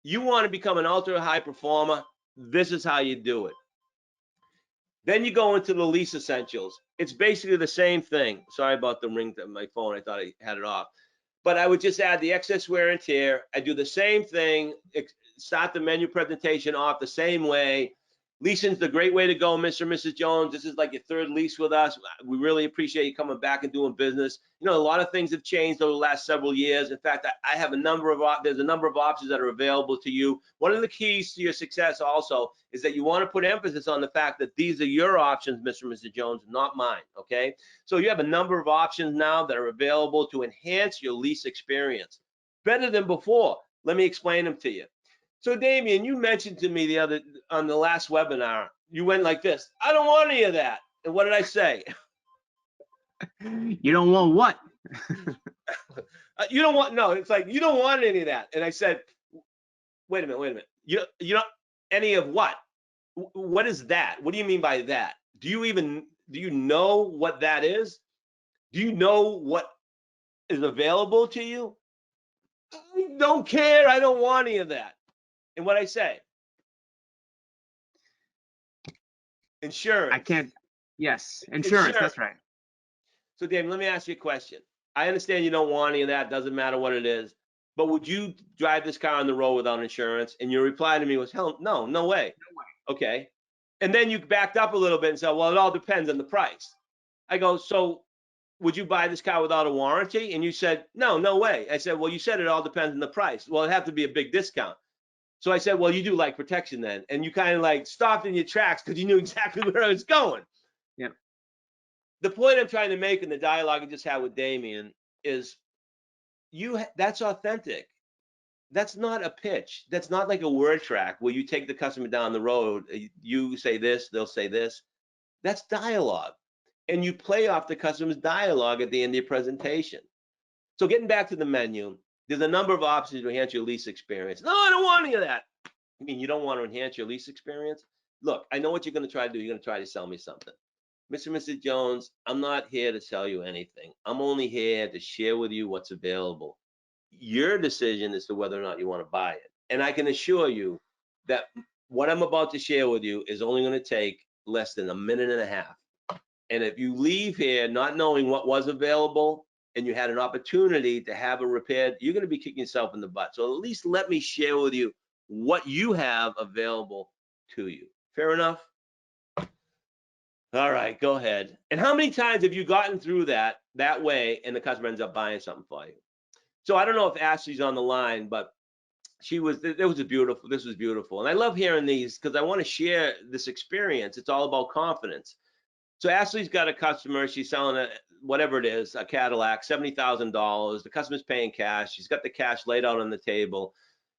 You want to become an ultra high performer, this is how you do it. Then you go into the lease essentials. It's basically the same thing. Sorry about the ring to my phone. I thought I had it off. But I would just add the excess wear and tear. I do the same thing, start the menu presentation off the same way. Leasing's the great way to go, Mr. and Mrs. Jones. This is like your 3rd lease with us. We really appreciate you coming back and doing business. You know, a lot of things have changed over the last several years. In fact, I have there's a number of options that are available to you. One of the keys to your success also is that you want to put emphasis on the fact that these are your options, Mr. and Mrs. Jones, not mine, okay? So you have a number of options now that are available to enhance your lease experience. Better than before. Let me explain them to you. So Damien, you mentioned to me on the last webinar, you went like this, I don't want any of that. And what did I say?
You don't want what?
You don't want, no, it's like, you don't want any of that. And I said, wait a minute. You don't, any of what? What is that? What do you mean by that? Do you know what that is? Do you know what is available to you? I don't care. I don't want any of that. And what I say? Insurance.
I can't. Yes, insurance. That's right.
So, Dave, let me ask you a question. I understand you don't want any of that. Doesn't matter what it is. But would you drive this car on the road without insurance? And your reply to me was, hell, no way. No way. Okay. And then you backed up a little bit and said, well, it all depends on the price. I go, so would you buy this car without a warranty? And you said, no way. I said, well, you said it all depends on the price. Well, it'd have to be a big discount. So I said, well, you do like protection then. And you kind of like stopped in your tracks because you knew exactly where I was going.
Yep.
The point I'm trying to make in the dialogue I just had with Damien is that's authentic. That's not a pitch. That's not like a word track where you take the customer down the road. You say this, they'll say this. That's dialogue. And you play off the customer's dialogue at the end of your presentation. So getting back to the menu, there's a number of options to enhance your lease experience. No, I don't want any of that. I mean, you don't want to enhance your lease experience? Look, I know what you're going to try to do. You're going to try to sell me something. Mr. and Mrs. Jones, I'm not here to sell you anything. I'm only here to share with you what's available. Your decision as to whether or not you want to buy it. And I can assure you that what I'm about to share with you is only going to take less than 1.5 minutes. And if you leave here not knowing what was available and you had an opportunity to have it repaired, you're going to be kicking yourself in the butt. So at least let me share with you what you have available to you. Fair enough? All right, go ahead. And how many times have you gotten through that way and the customer ends up buying something for you? So I don't know if Ashley's on the line, but It was beautiful. This was beautiful. And I love hearing these because I want to share this experience. It's all about confidence. So Ashley's got a customer. She's selling whatever it is, a Cadillac, $70,000. The customer's paying cash. She's got the cash laid out on the table.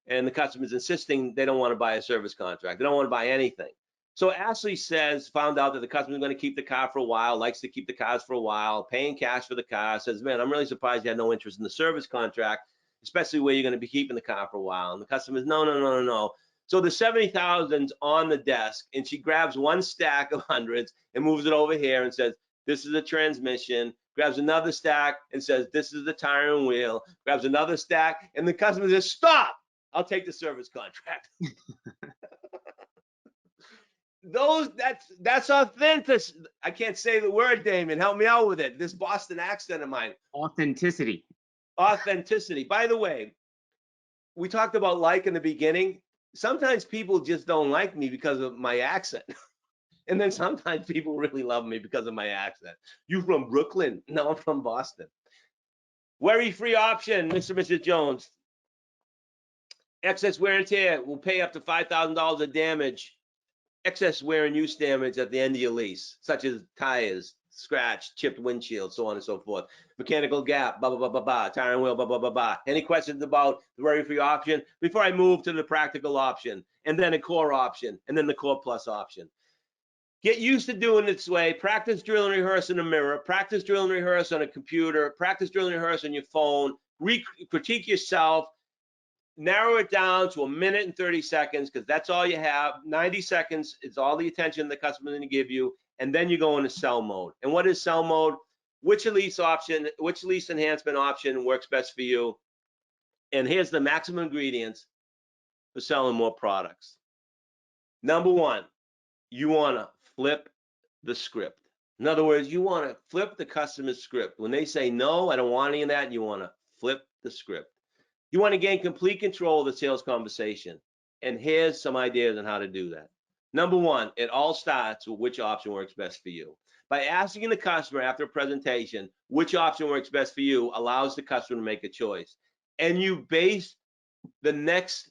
And the customer's insisting they don't want to buy a service contract. They don't want to buy anything. So Ashley found out that the customer's going to keep the car for a while, likes to keep the cars for a while, paying cash for the car, says, man, I'm really surprised you had no interest in the service contract, especially where you're going to be keeping the car for a while. And the customer's, no. So the 70,000's on the desk, and she grabs one stack of hundreds and moves it over here and says, this is the transmission, grabs another stack and says, this is the tire and wheel, grabs another stack, and the customer says, stop, I'll take the service contract. That's authentic. I can't say the word, Damon. Help me out with it. This Boston accent of mine.
Authenticity.
Authenticity. By the way, we talked about like in the beginning. Sometimes people just don't like me because of my accent. And then sometimes people really love me because of my accent. You from Brooklyn? No, I'm from Boston. Worry-free option, Mr. and Mrs. Jones. Excess wear and tear will pay up to $5,000 of damage. Excess wear and use damage at the end of your lease, such as tires, scratch, chipped windshield, so on and so forth. Mechanical gap, blah, blah, blah, blah, blah, tire and wheel, blah, blah, blah, blah. Any questions about the worry-free option before I move to the practical option, and then a core option, and then the core plus option? Get used to doing it this way. Practice, drill, and rehearse in a mirror. Practice, drill, and rehearse on a computer. Practice, drill, and rehearse on your phone. Critique yourself. Narrow it down to 1 minute and 30 seconds because that's all you have. 90 seconds is all the attention the customer's going to give you, and then you go into sell mode. And what is sell mode? Which lease enhancement option works best for you? And here's the maximum ingredients for selling more products. Number one, you want to flip the script. In other words, you want to flip the customer's script. When they say, no, I don't want any of that, you want to flip the script. You want to gain complete control of the sales conversation. And here's some ideas on how to do that. Number one, it all starts with which option works best for you. By asking the customer after a presentation, which option works best for you allows the customer to make a choice. And you base the next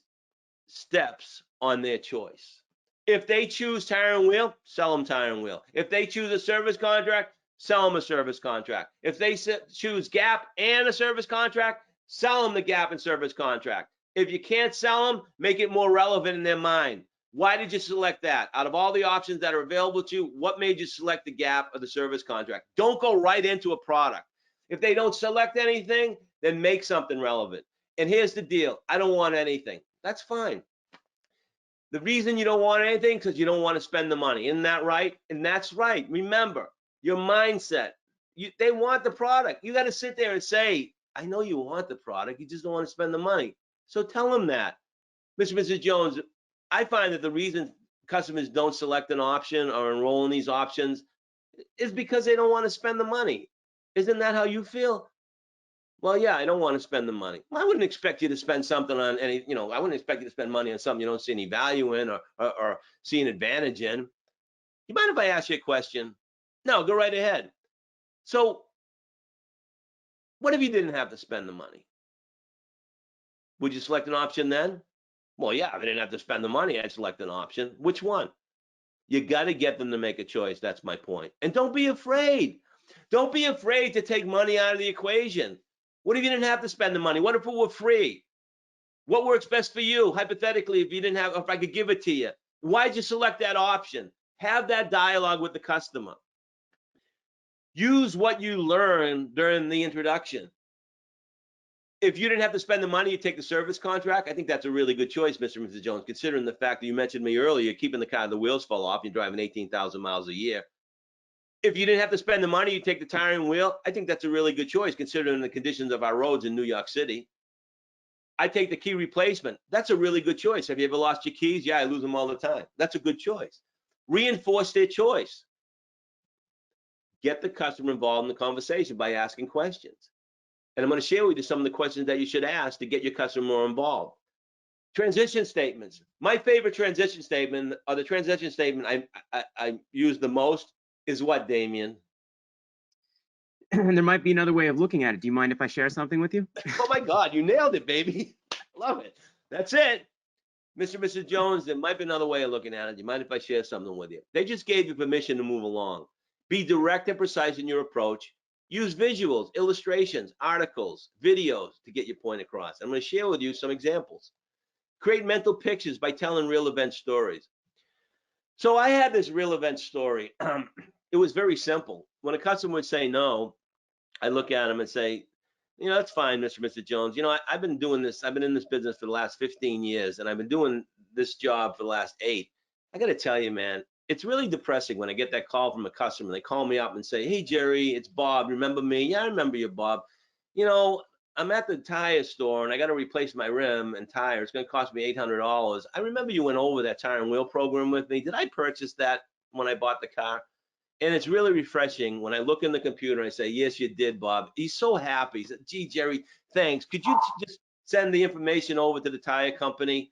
steps on their choice. If they choose tire and wheel, sell them tire and wheel. If they choose a service contract, sell them a service contract. If they choose gap and a service contract, sell them the gap and service contract. If you can't sell them, make it more relevant in their mind. Why did you select that? Out of all the options that are available to you, what made you select the gap or the service contract? Don't go right into a product. If they don't select anything, then make something relevant. And here's the deal. I don't want anything. That's fine. The reason you don't want anything is because you don't want to spend the money. Isn't that right? And that's right. Remember, your mindset. They want the product. You got to sit there and say, I know you want the product, you just don't want to spend the money. So tell them that. Mr. and Mrs. Jones, I find that the reason customers don't select an option or enroll in these options is because they don't want to spend the money. Isn't that how you feel? Well, yeah, I don't want to spend the money. Well, I wouldn't expect you to spend something on any, I wouldn't expect you to spend money on something you don't see any value in or see an advantage in. You mind if I ask you a question? No, go right ahead. So, what if you didn't have to spend the money? Would you select an option then? Well, yeah, if I didn't have to spend the money, I'd select an option. Which one? You got to get them to make a choice. That's my point. And don't be afraid. Don't be afraid to take money out of the equation. What if you didn't have to spend the money? What if it were free? What works best for you? Hypothetically, if I could give it to you, why'd you select that option? Have that dialogue with the customer. Use what you learned during the introduction. If you didn't have to spend the money, you take the service contract. I think that's a really good choice, Mr. and Mrs. Jones, considering the fact that you mentioned me earlier, you're keeping the car, the wheels fall off, you're driving 18,000 miles a year. If you didn't have to spend the money, you take the tire and wheel. I think that's a really good choice, considering the conditions of our roads in New York City. I take the key replacement. That's a really good choice. Have you ever lost your keys? Yeah, I lose them all the time. That's a good choice. Reinforce their choice. Get the customer involved in the conversation by asking questions. And I'm going to share with you some of the questions that you should ask to get your customer more involved. Transition statements. My favorite transition statement, or the transition statement I use the most, is what, Damien?
And there might be another way of looking at it. Do you mind if I share something with you?
Oh my God, you nailed it, baby. Love it. That's it. Mr. and Mrs. Jones, there might be another way of looking at it. Do you mind if I share something with you? They just gave you permission to move along. Be direct and precise in your approach. Use visuals, illustrations, articles, videos to get your point across. I'm going to share with you some examples. Create mental pictures by telling real event stories. So I had this real event story. It was very simple. When a customer would say no, I look at them and say, you know, that's fine, Mr. and Mrs. Jones. You know, I've been doing this. I've been in this business for the last 15 years, and I've been doing this job for the last 8. I got to tell you, man, it's really depressing when I get that call from a customer. They call me up and say, hey, Gerry, it's Bob. Remember me? Yeah, I remember you, Bob. You know, I'm at the tire store, and I got to replace my rim and tire. It's going to cost me $800. I remember you went over that tire and wheel program with me. Did I purchase that when I bought the car? And it's really refreshing when I look in the computer and I say, yes, you did, Bob. He's so happy. He said, gee, Gerry, thanks. Could you just send the information over to the tire company?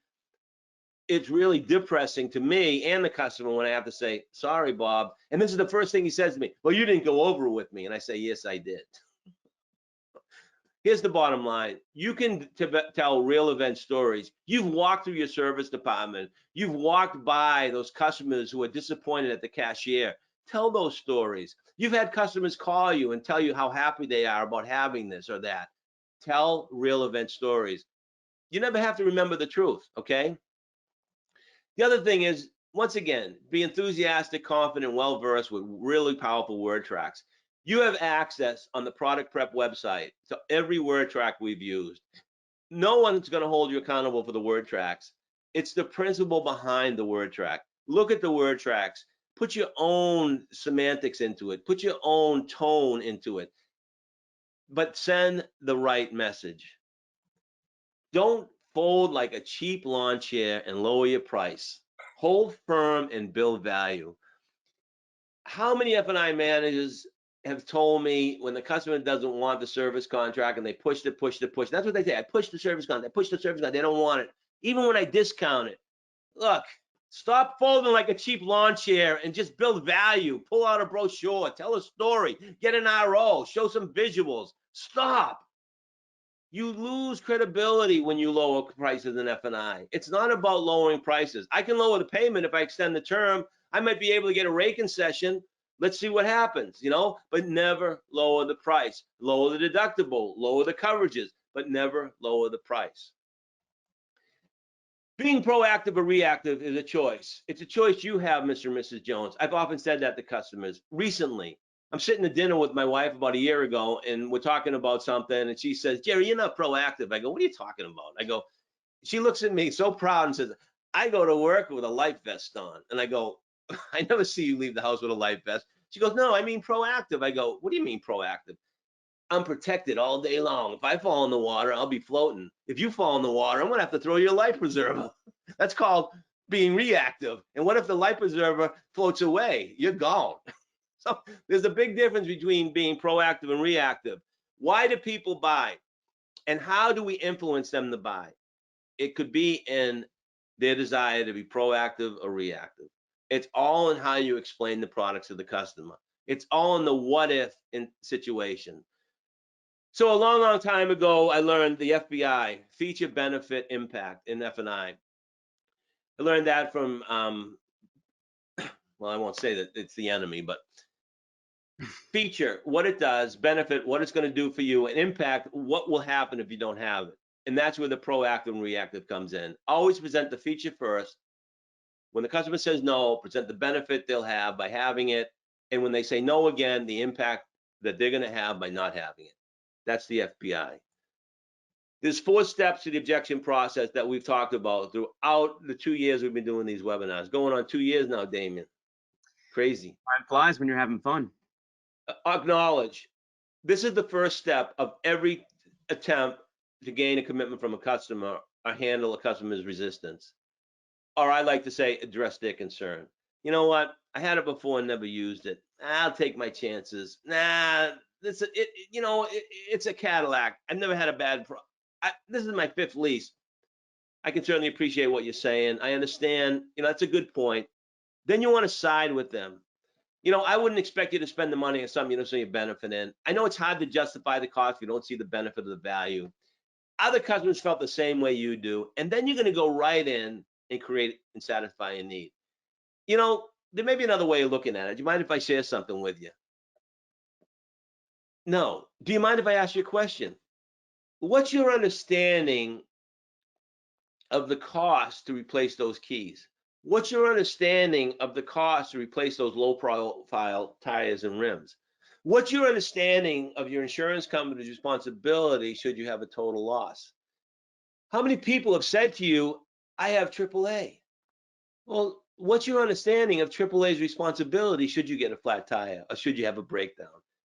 It's really depressing to me and the customer when I have to say, sorry, Bob. And this is the first thing he says to me, well, you didn't go over with me. And I say, yes, I did. Here's the bottom line. You can tell real event stories. You've walked through your service department. You've walked by those customers who are disappointed at the cashier. Tell those stories. You've had customers call you and tell you how happy they are about having this or that. Tell real event stories. You never have to remember the truth, okay? The other thing is, once again, be enthusiastic, confident, well-versed with really powerful word tracks. You have access on the Product Prep website to every word track we've used. No one's going to hold you accountable for the word tracks. It's the principle behind the word track. Look at the word tracks. Put your own semantics into it. Put your own tone into it. But send the right message. Don't fold like a cheap lawn chair and lower your price. Hold firm and build value. How many F&I managers have told me when the customer doesn't want the service contract and they push it. That's what they say. I push the service contract. They don't want it. Even when I discount it. Look, stop folding like a cheap lawn chair and just build value. Pull out a brochure, tell a story, get an RO, show some visuals. Stop. You lose credibility when you lower prices in F&I. It's not about lowering prices. I can lower the payment if I extend the term. I might be able to get a rate concession. Let's see what happens, you know, but never lower the price. Lower the deductible, lower the coverages, but never lower the price. Being proactive or reactive is a choice. It's a choice you have, Mr. and Mrs. Jones. I've often said that to customers. Recently, I'm sitting at dinner with my wife about a year ago, and we're talking about something, and she says, Gerry, you're not proactive. I go, what are you talking about? I go, she looks at me so proud and says, I go to work with a life vest on. And I go, I never see you leave the house with a life vest. She goes, no, I mean proactive. I go, what do you mean proactive? I'm protected all day long. If I fall in the water, I'll be floating. If you fall in the water, I'm gonna have to throw you a life preserver. That's called being reactive. And what if the life preserver floats away? You're gone. So there's a big difference between being proactive and reactive. Why do people buy? And how do we influence them to buy? It could be in their desire to be proactive or reactive. It's all in how you explain the products to the customer. It's all in the what if in situation. So a long, long time ago, I learned the FBI, feature, benefit, impact in F&I. I learned that from, well, I won't say that it's the enemy, but feature, what it does, benefit, what it's going to do for you, and impact, what will happen if you don't have it. And that's where the proactive and reactive comes in. Always present the feature first. When the customer says no, present the benefit they'll have by having it. And when they say no again, the impact that they're going to have by not having it. That's the FBI. There's 4 steps to the objection process that we've talked about throughout the 2 years we've been doing these webinars. Going on 2 years now, Damien. Crazy.
Time flies when you're having fun.
Acknowledge. This is the first step of every attempt to gain a commitment from a customer or handle a customer's resistance. Or I like to say, address their concern. You know what? I had it before and never used it. I'll take my chances. Nah, it's a Cadillac. I've never had a bad this is my 5th lease. I can certainly appreciate what you're saying. I understand, that's a good point. Then you want to side with them. I wouldn't expect you to spend the money on something you don't see a benefit in. I know it's hard to justify the cost if you don't see the benefit of the value. Other customers felt the same way you do, and then you're going to go right in and create and satisfy a need. You know, there may be another way of looking at it. Do you mind if I share something with you? No. Do you mind if I ask you a question? What's your understanding of the cost to replace those keys? What's your understanding of the cost to replace those low profile tires and rims? What's your understanding of your insurance company's responsibility should you have a total loss? How many people have said to you, I have AAA? Well, what's your understanding of AAA's responsibility should you get a flat tire or should you have a breakdown?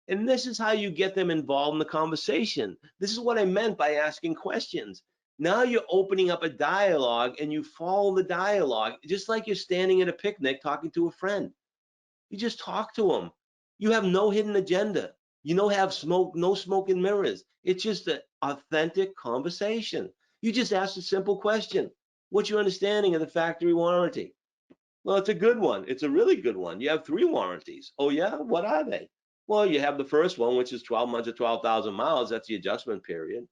And this is how you get them involved in the conversation. This is what I meant by asking questions. Now you're opening up a dialogue and you follow the dialogue, just like you're standing at a picnic talking to a friend. You just talk to them. You have no hidden agenda. You don't have smoke, no smoke and mirrors. It's just an authentic conversation. You just ask a simple question. What's your understanding of the factory warranty? Well, it's a good one. It's a really good one. You have 3 warranties. Oh yeah, what are they? Well, you have the first one, which is 12 months or 12,000 miles. That's the adjustment period.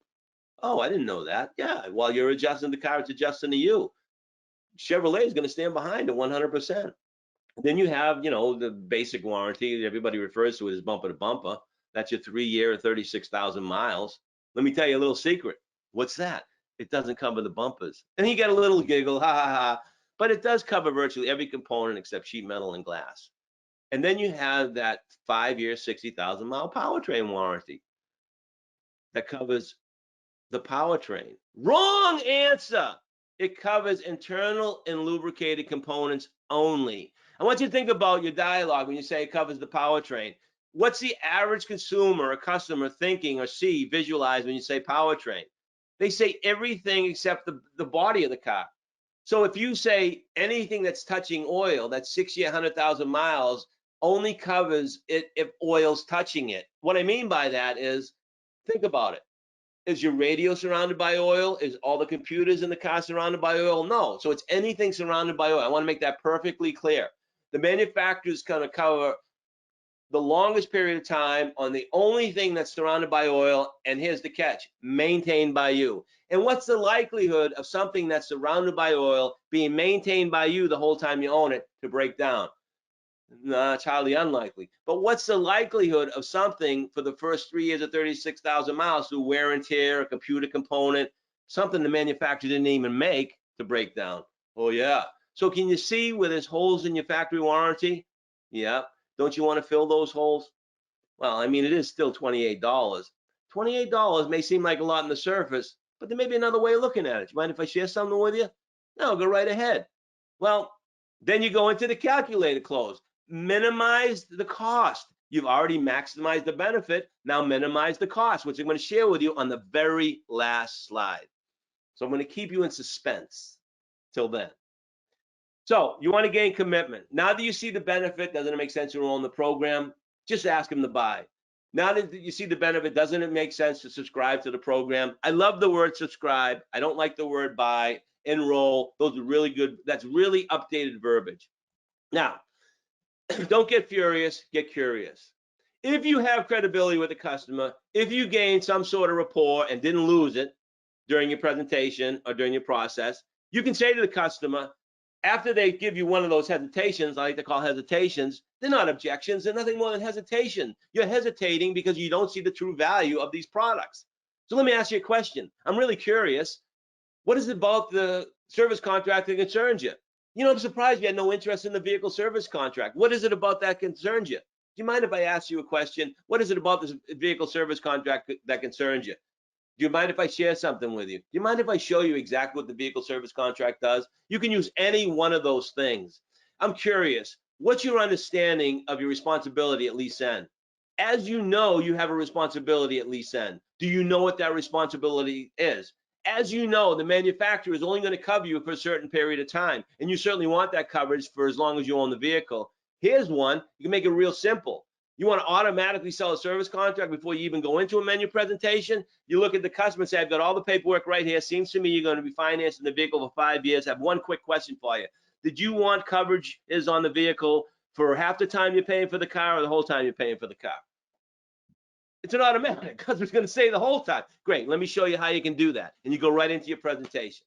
Oh, I didn't know that. Yeah, while you're adjusting the car, it's adjusting to you. Chevrolet is going to stand behind it 100%. Then you have, you know, the basic warranty. Everybody refers to it as bumper to bumper. That's your 3-year, 36,000 miles. Let me tell you a little secret. What's that? It doesn't cover the bumpers. And you get a little giggle, ha ha ha. But it does cover virtually every component except sheet metal and glass. And then you have that 5-year, 60,000 mile powertrain warranty that covers the powertrain. Wrong answer. It covers internal and lubricated components only. I want you to think about your dialogue when you say it covers the powertrain. What's the average consumer or customer thinking or visualize when you say powertrain? They say everything except the body of the car. So if you say anything that's touching oil, that's 6-year, 100,000 miles, only covers it if oil's touching it. What I mean by that is, think about it. Is your radio surrounded by oil? Is all the computers in the car surrounded by oil? No. So it's anything surrounded by oil. I want to make that perfectly clear. The manufacturer is going to cover the longest period of time on the only thing that's surrounded by oil, and here's the catch, maintained by you. And what's the likelihood of something that's surrounded by oil being maintained by you the whole time you own it to break down? No, it's highly unlikely. But what's the likelihood of something for the first 3 years of 36,000 miles through wear and tear, a computer component, something the manufacturer didn't even make to break down? Oh yeah. So can you see where there's holes in your factory warranty? Yeah. Don't you want to fill those holes? Well, I mean, it is still $28. $28 may seem like a lot on the surface, but there may be another way of looking at it. You mind if I share something with you? No, go right ahead. Well, then you go into the calculator close. Minimize the cost. You've already maximized the benefit. Now minimize the cost, which I'm going to share with you on the very last slide. So I'm going to keep you in suspense till then. So you want to gain commitment. Now that you see the benefit, doesn't it make sense to enroll in the program? Just ask them to buy. Now that you see the benefit, doesn't it make sense to subscribe to the program? I love the word subscribe. I don't like the word buy, enroll. Those are really good. That's really updated verbiage. Now, don't get furious, get curious. If you have credibility with the customer, if you gain some sort of rapport and didn't lose it during your presentation or during your process, you can say to the customer, after they give you one of those hesitations, I like to call hesitations, they're not objections, they're nothing more than hesitation. You're hesitating because you don't see the true value of these products. So let me ask you a question. I'm really curious. What is it about the service contract that concerns you? You know, I'm surprised you had no interest in the vehicle service contract. What is it about that concerns you? Do you mind if I ask you a question? What is it about this vehicle service contract that concerns you? Do you mind if I share something with you? Do you mind if I show you exactly what the vehicle service contract does? You can use any one of those things. I'm curious, what's your understanding of your responsibility at lease end? As you know, you have a responsibility at lease end. Do you know what that responsibility is? As you know, the manufacturer is only going to cover you for a certain period of time, and you certainly want that coverage for as long as you own the vehicle. Here's one. You can make it real simple. You want to automatically sell a service contract before you even go into a menu presentation? You look at the customer and say, I've got all the paperwork right here. Seems to me you're going to be financing the vehicle for 5 years. I have one quick question for you. Did you want coverage is on the vehicle for half the time you're paying for the car or the whole time you're paying for the car? It's an automatic. Customer's going to say the whole time. Great, let me show you how you can do that. And you go right into your presentation.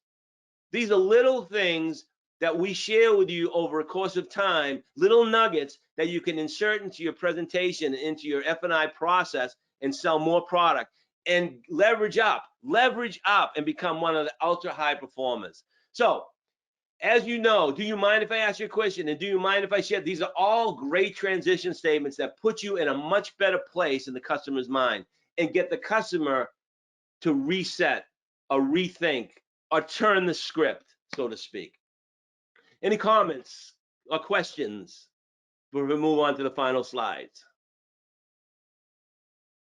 These are little things that we share with you over a course of time, little nuggets that you can insert into your presentation, into your F&I process, and sell more product and leverage up and become one of the ultra high performers. So, as you know, do you mind if I ask you a question? And do you mind if I share? These are all great transition statements that put you in a much better place in the customer's mind and get the customer to reset or rethink or turn the script, so to speak. Any comments or questions before we move on to the final slides?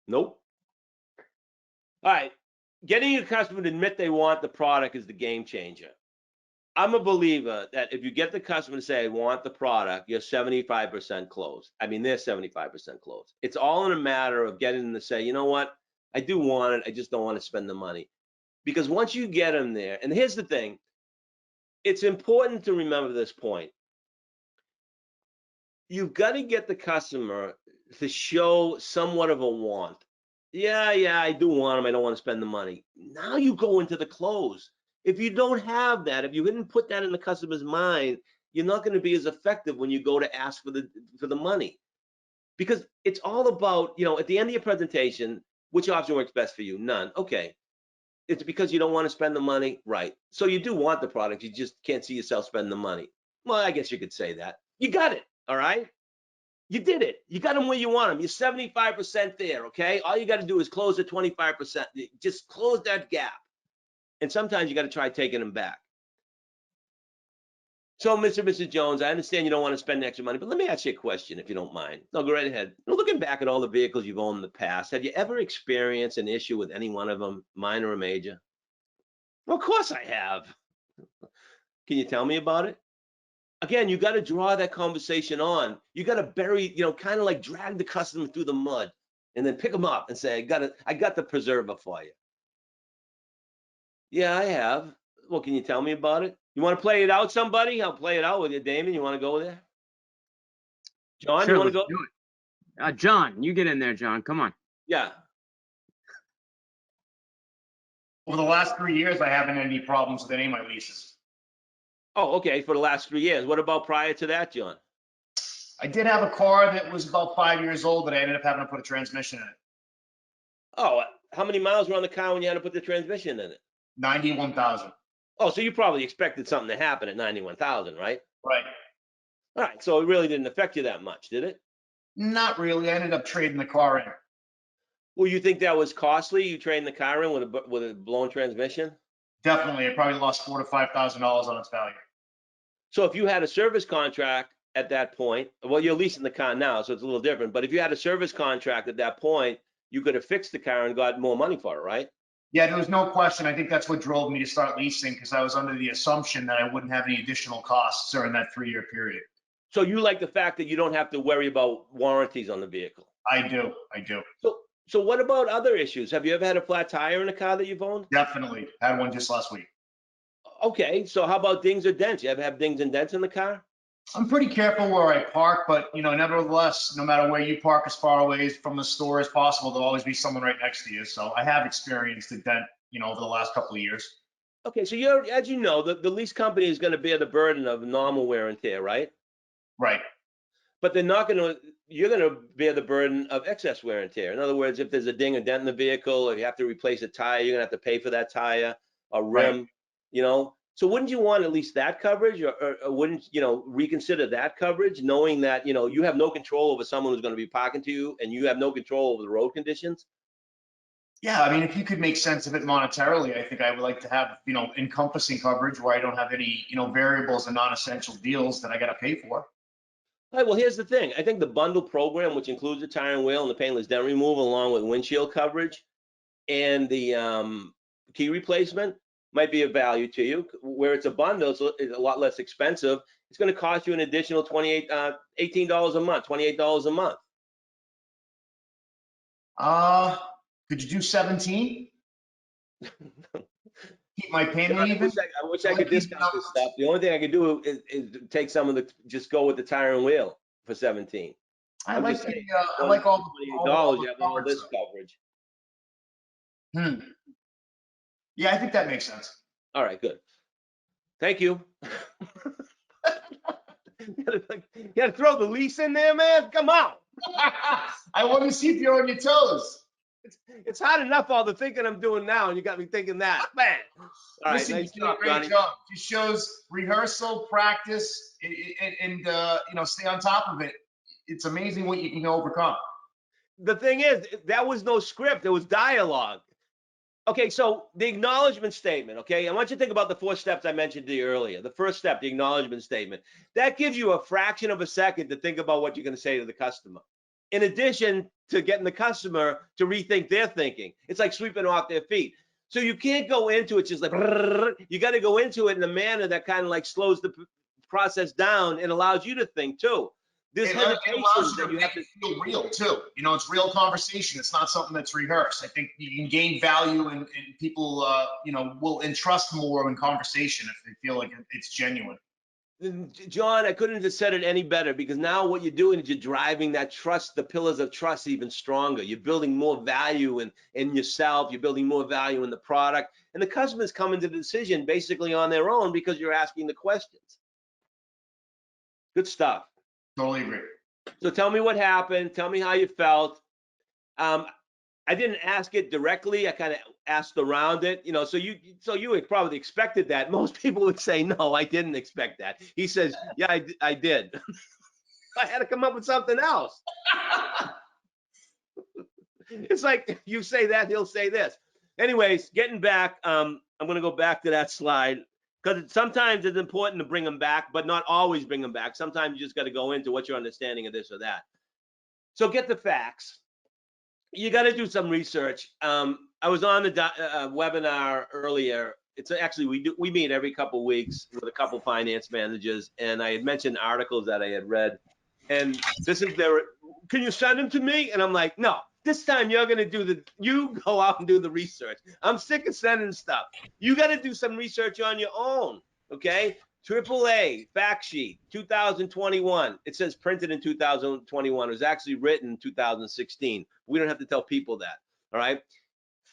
Nope. All right. Getting your customer to admit they want the product is the game changer. I'm a believer that if you get the customer to say, I want the product, you're 75% closed. I mean, they're 75% closed. It's all in a matter of getting them to say, you know what? I do want it. I just don't want to spend the money. Because once you get them there, and here's the thing, it's important to remember this point. You've got to get the customer to show somewhat of a want. Yeah, I do want them. I don't want to spend the money. Now you go into the close. If you don't have that, if you didn't put that in the customer's mind, you're not going to be as effective when you go to ask for the money. Because it's all about, at the end of your presentation, which option works best for you? None. Okay. It's because you don't want to spend the money, right? So you do want the product, you just can't see yourself spending the money. Well, I guess you could say that. You got it, all right? You did it. You got them where you want them. You're 75% there, okay? All you got to do is close the 25%. Just close that gap. And sometimes you got to try taking them back. So, Mr. and Mrs. Jones, I understand you don't want to spend extra money, but let me ask you a question, if you don't mind. No, go right ahead. Looking back at all the vehicles you've owned in the past, have you ever experienced an issue with any one of them, minor or major? Well, of course I have. Can you tell me about it? Again, you got to draw that conversation on. You got to bury, kind of like drag the customer through the mud and then pick them up and say, I got the preserver for you. Yeah, I have. Well, can you tell me about it? You want to play it out, somebody? I'll play it out with you, Damon. You want to go there? John,
Sure,
you want to
let's
go?
do it. John, you get in there, John. Come on.
Yeah.
Over the last 3 years, I haven't had any problems with any of my leases.
Oh, okay. For the last 3 years. What about prior to that, John?
I did have a car that was about 5 years old that I ended up having to put a transmission in it.
Oh, how many miles were on the car when you had to put the transmission in it?
91,000.
Oh, so you probably expected something to happen at 91,000, right?
Right.
All right. So it really didn't affect you that much, did it?
Not really. I ended up trading the car in.
Well, you think that was costly? You trading the car in with a blown transmission?
Definitely. I probably lost $4,000 to $5,000 on its value.
So if you had a service contract at that point, well, you're leasing the car now, so it's a little different. But if you had a service contract at that point, you could have fixed the car and got more money for it, right?
Yeah, there was no question. I think that's what drove me to start leasing, because I was under the assumption that I wouldn't have any additional costs during that 3-year period.
So you like the fact that you don't have to worry about warranties on the vehicle?
I do.
So what about other issues? Have you ever had a flat tire in a car that you've owned?
Definitely. Had one just last week.
Okay, so how about dings or dents? You ever have dings and dents in the car?
I'm pretty careful where I park, but nevertheless, no matter where you park as far away from the store as possible, there'll always be someone right next to you. So I have experienced a dent, over the last couple of years.
Okay, so as you know, the lease company is going to bear the burden of normal wear and tear, right?
Right.
But you're going to bear the burden of excess wear and tear. In other words, if there's a ding or dent in the vehicle, or you have to replace a tire, you're going to have to pay for that tire, a rim, So wouldn't you want at least that coverage, or wouldn't, reconsider that coverage, knowing that, you have no control over someone who's going to be parking to you and you have no control over the road conditions?
Yeah, I mean, if you could make sense of it monetarily, I think I would like to have, encompassing coverage where I don't have any, variables and non-essential deals that I got to pay for.
All right, well, here's the thing. I think the bundle program, which includes the tire and wheel and the painless dent removal, along with windshield coverage and the key replacement, might be of value to you. Where it's a bundle, it's a lot less expensive. It's going to cost you an additional $18 a month, $28 a month.
Could you do 17? Keep my payment even?
I wish I could discount this stuff. The only thing I could do is take some of just go with the tire and wheel for 17.
I
I'm
like
just
the,
saying,
I like all
$28,
the
you have all
covered
this
stuff.
coverage.
Yeah, I think that makes sense.
All right, good. Thank you. You gotta throw the lease in there, man. Come on.
I want to see if you're on your toes.
It's hard enough all the thinking I'm doing now, and you got me thinking that. Man. All right,
Listen,
nice
you did a
job,
great
Johnny.
job. Just shows rehearsal, practice, and stay on top of it. It's amazing what you can overcome.
The thing is, that was no script. It was dialogue. Okay, so the acknowledgement statement, okay? I want you to think about the 4 steps I mentioned to you earlier. The first step, the acknowledgement statement. That gives you a fraction of a second to think about what you're going to say to the customer. In addition to getting the customer to rethink their thinking. It's like sweeping off their feet. So you can't go into it just like, you got to go into it in a manner that kind of like slows the process down and allows you to think too. This
It
hesitation
allows
that
you
you
to
have
make
to
it feel real too. You know, it's real conversation. It's not something that's rehearsed. I think you can gain value, and people, will entrust more in conversation if they feel like it's genuine.
John, I couldn't have said it any better, because now what you're doing is you're driving that trust, the pillars of trust, even stronger. You're building more value in yourself. You're building more value in the product, and the customers come into the decision basically on their own because you're asking the questions. Good stuff.
Totally agree.
So tell me what happened. Tell me how you felt. I didn't ask it directly. I kind of asked around it, so you had probably expected that. Most people would say, no, I didn't expect that. He says, yeah, I did. I had to come up with something else. It's like you say that, he'll say this. Anyways, getting back, I'm going to go back to that slide, because sometimes it's important to bring them back, but not always bring them back. Sometimes you just got to go into what's your understanding of this or that. So get the facts. You got to do some research. I was on the webinar earlier. It's actually, we meet every couple of weeks with a couple finance managers, and I had mentioned articles that I had read, and this is can you send them to me? And I'm like, no, this time you're going to you go out and do the research. I'm sick of sending stuff. You got to do some research on your own, okay? AAA fact sheet 2021. It says printed in 2021. It was actually written in 2016. We don't have to tell people that. All right.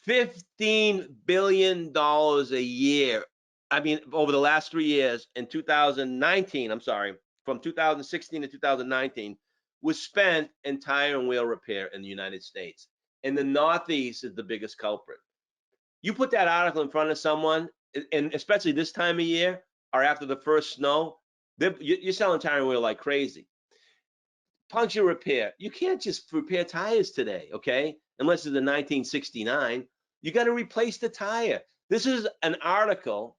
$15 billion a year. I mean, over the last 3 years, in 2019, I'm sorry, from 2016 to 2019, was spent in tire and wheel repair in the United States. And the Northeast is the biggest culprit. You put that article in front of someone, and especially this time of year or after the first snow, you're selling tire and wheel like crazy. Puncture repair. You can't just repair tires today, okay? Unless it's a 1969. You got to replace the tire. This is an article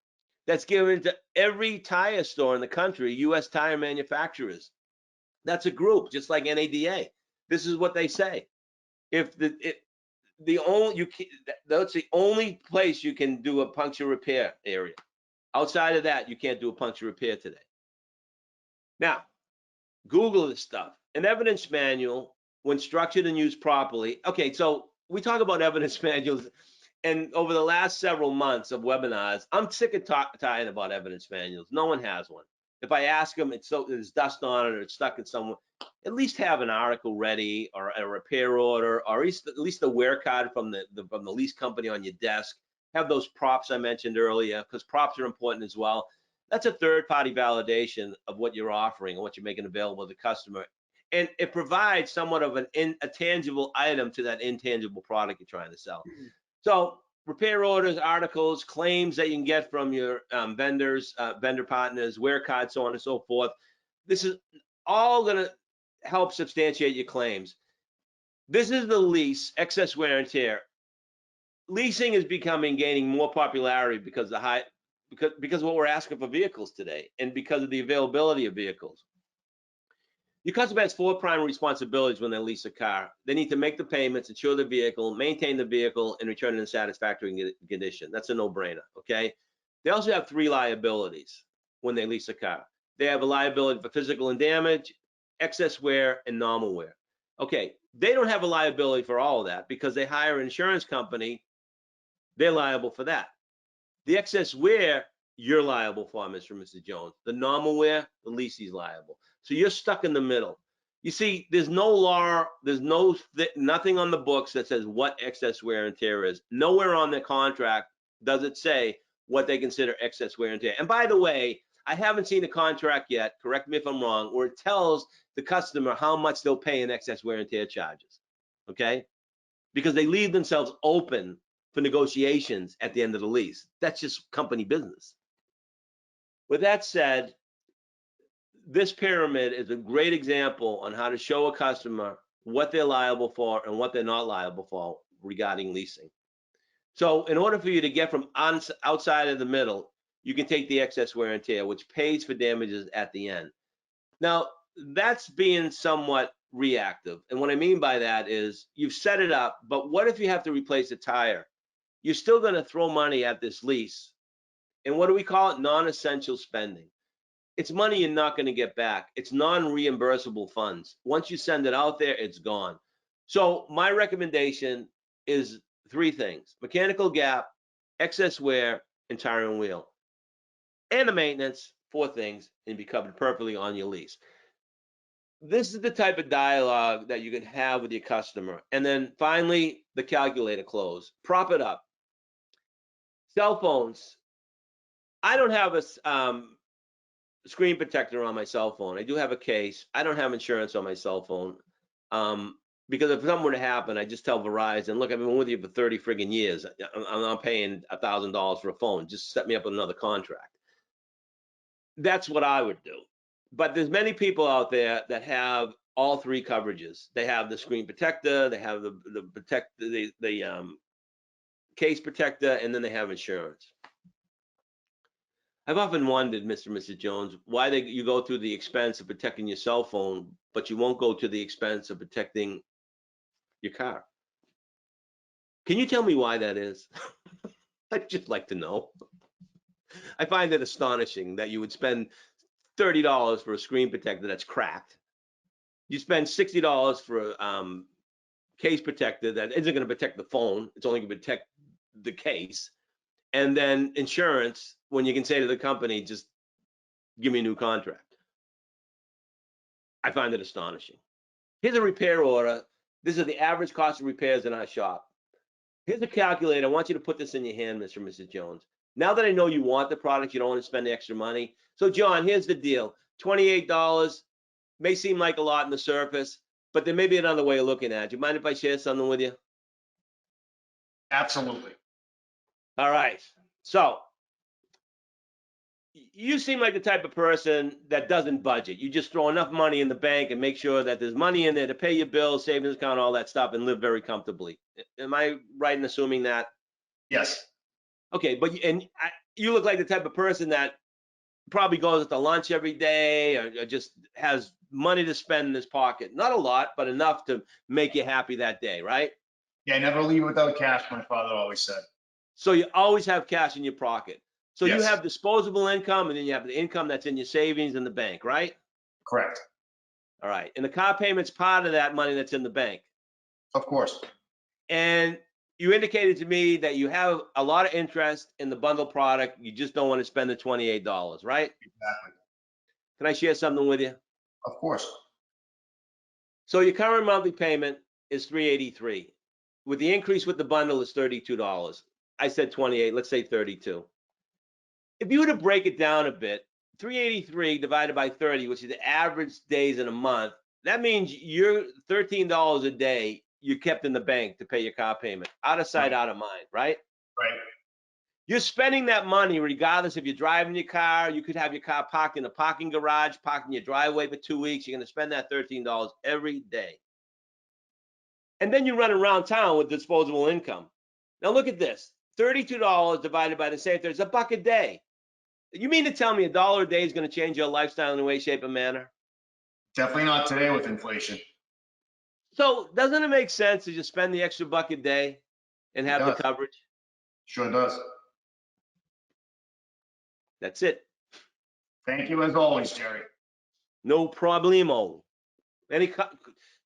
that's given to every tire store in the country, U.S. tire manufacturers. That's a group, just like NADA. This is what they say. That's the only place you can do a puncture repair area. Outside of that, you can't do a puncture repair today. Now, Google this stuff. An evidence manual, when structured and used properly. Okay, so we talk about evidence manuals, and over the last several months of webinars, I'm sick of talking about evidence manuals. No one has one. If I ask them, there's dust on it or it's stuck in somewhere. At least have an article ready, or a repair order, or at least a wear card from the lease company on your desk. Have those props I mentioned earlier, because props are important as well. That's a third-party validation of what you're offering and what you're making available to the customer. And it provides somewhat of a tangible item to that intangible product you're trying to sell. So repair orders, articles, claims that you can get from your vendors, vendor partners, wear cards, so on and so forth. This is all going to help substantiate your claims. This is the lease, excess wear and tear. Leasing is gaining more popularity because of what we're asking for vehicles today, and because of the availability of vehicles. Your customer has 4 primary responsibilities when they lease a car. They need to make the payments, insure the vehicle, maintain the vehicle, and return it in satisfactory condition. That's a no-brainer, okay? They also have 3 liabilities when they lease a car. They have a liability for physical and damage, excess wear, and normal wear. Okay, they don't have a liability for all of that because they hire an insurance company. They're liable for that. The excess wear, you're liable for, Mr. and Mrs. Jones. The normal wear, the leasee's liable. So you're stuck in the middle. You see, there's no law, there's nothing on the books that says what excess wear and tear is. Nowhere on the contract does it say what they consider excess wear and tear. And by the way, I haven't seen a contract yet, correct me if I'm wrong, where it tells the customer how much they'll pay in excess wear and tear charges, okay? Because they leave themselves open for negotiations at the end of the lease. That's just company business. With that said, this pyramid is a great example on how to show a customer what they're liable for and what they're not liable for regarding leasing. So in order for you to get from outside of the middle, you can take the excess wear and tear, which pays for damages at the end. Now, that's being somewhat reactive. And what I mean by that is you've set it up, but what if you have to replace a tire? You're still going to throw money at this lease. And what do we call it? Non-essential spending. It's money you're not going to get back. It's non-reimbursable funds. Once you send it out there, it's gone. So my recommendation is 3 things: mechanical gap, excess wear, and tire and wheel. And the maintenance, 4 things, and be covered perfectly on your lease. This is the type of dialogue that you can have with your customer. And then finally, the calculator close. Prop it up. Cell phones. I don't have a screen protector on my cell phone. I do have a case. I don't have insurance on my cell phone. Because if something were to happen, I just tell Verizon, look, I've been with you for 30 friggin' years. I'm not paying $1,000 for a phone. Just set me up with another contract. That's what I would do. But there's many people out there that have all 3 coverages. They have the screen protector, they have the case protector, and then they have insurance. I've often wondered, Mr. and Mrs. Jones, why you go through the expense of protecting your cell phone, but you won't go to the expense of protecting your car. Can you tell me why that is? I'd just like to know. I find it astonishing that you would spend $30 for a screen protector that's cracked. You spend $60 for a case protector that isn't going to protect the phone. It's only going to protect the case. And then insurance, when you can say to the company, just give me a new contract. I find it astonishing. Here's a repair order. This is the average cost of repairs in our shop. Here's a calculator. I want you to put this in your hand, Mr. and Mrs. Jones. Now that I know you want the product, you don't want to spend the extra money. So, John, here's the deal. $28 may seem like a lot on the surface, but there may be another way of looking at it. Do you mind if I share something with you?
Absolutely.
All right. So, you seem like the type of person that doesn't budget. You just throw enough money in the bank and make sure that there's money in there to pay your bills, savings account, all that stuff, and live very comfortably. Am I right in assuming that?
Yes.
Okay, but you look like the type of person that probably goes to lunch every day or just has money to spend in his pocket. Not a lot, but enough to make you happy that day, right?
Yeah, never leave without cash, my father always said.
So you always have cash in your pocket. So
Yes.
you have disposable income, and then you have the income that's in your savings in the bank, right?
Correct.
All right. And the car payment's part of that money that's in the bank.
Of course.
And you indicated to me that you have a lot of interest in the bundle product. You just don't want to spend the $28, right?
Exactly.
Can I share something with you?
Of course.
So your current monthly payment is $383. With the increase with the bundle is $32. I said 28, let's say 32. If you were to break it down a bit, 383 divided by 30, which is the average days in a month, that means you're $13 a day you kept in the bank to pay your car payment. Out of sight, out of mind, right?
Right.
You're spending that money regardless if you're driving your car. You could have your car parked in a parking garage, parked in your driveway for 2 weeks. You're going to spend that $13 every day. And then you run around town with disposable income. Now look at this. $32 divided by the same thing. It's $1 a day. You mean to tell me $1 a day is going to change your lifestyle in a way, shape, or manner?
Definitely not today with inflation.
So doesn't it make sense to just spend the extra $1 a day and have the coverage?
Sure does.
That's it.
Thank you as always, Gerry.
No problemo. Any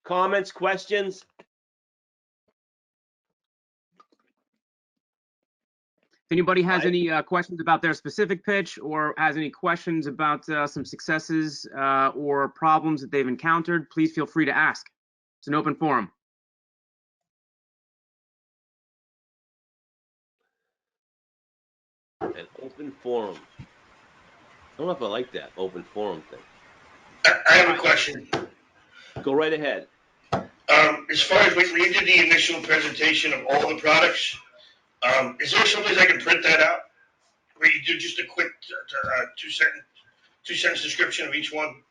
comments, questions?
If anybody has
Right.
any questions about their specific pitch or has any questions about some successes or problems that they've encountered, please feel free to ask. It's an open forum.
An open forum. I don't know if I like that open forum thing.
I have a question.
Go right ahead.
As far as when you did the initial presentation of all the products, is there someplace I can print that out? Where you do just a quick two-sentence description of each one?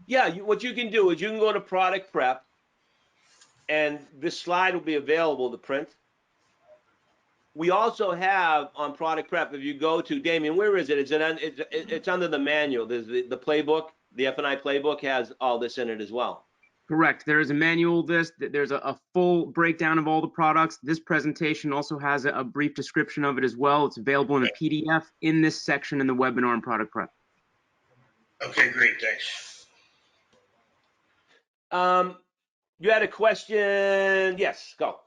Yeah, what you can do is you can go to product prep, and this slide will be available to print. We also have on product prep, if you go to, Damien, where is it? It's under the manual. There's the playbook. The F&I playbook has all this in it as well.
Correct. There is a manual list. There's a full breakdown of all the products. This presentation also has a brief description of it as well. It's available in a PDF in this section in the webinar on product prep.
Okay, great, thanks.
You had a question? Yes, go.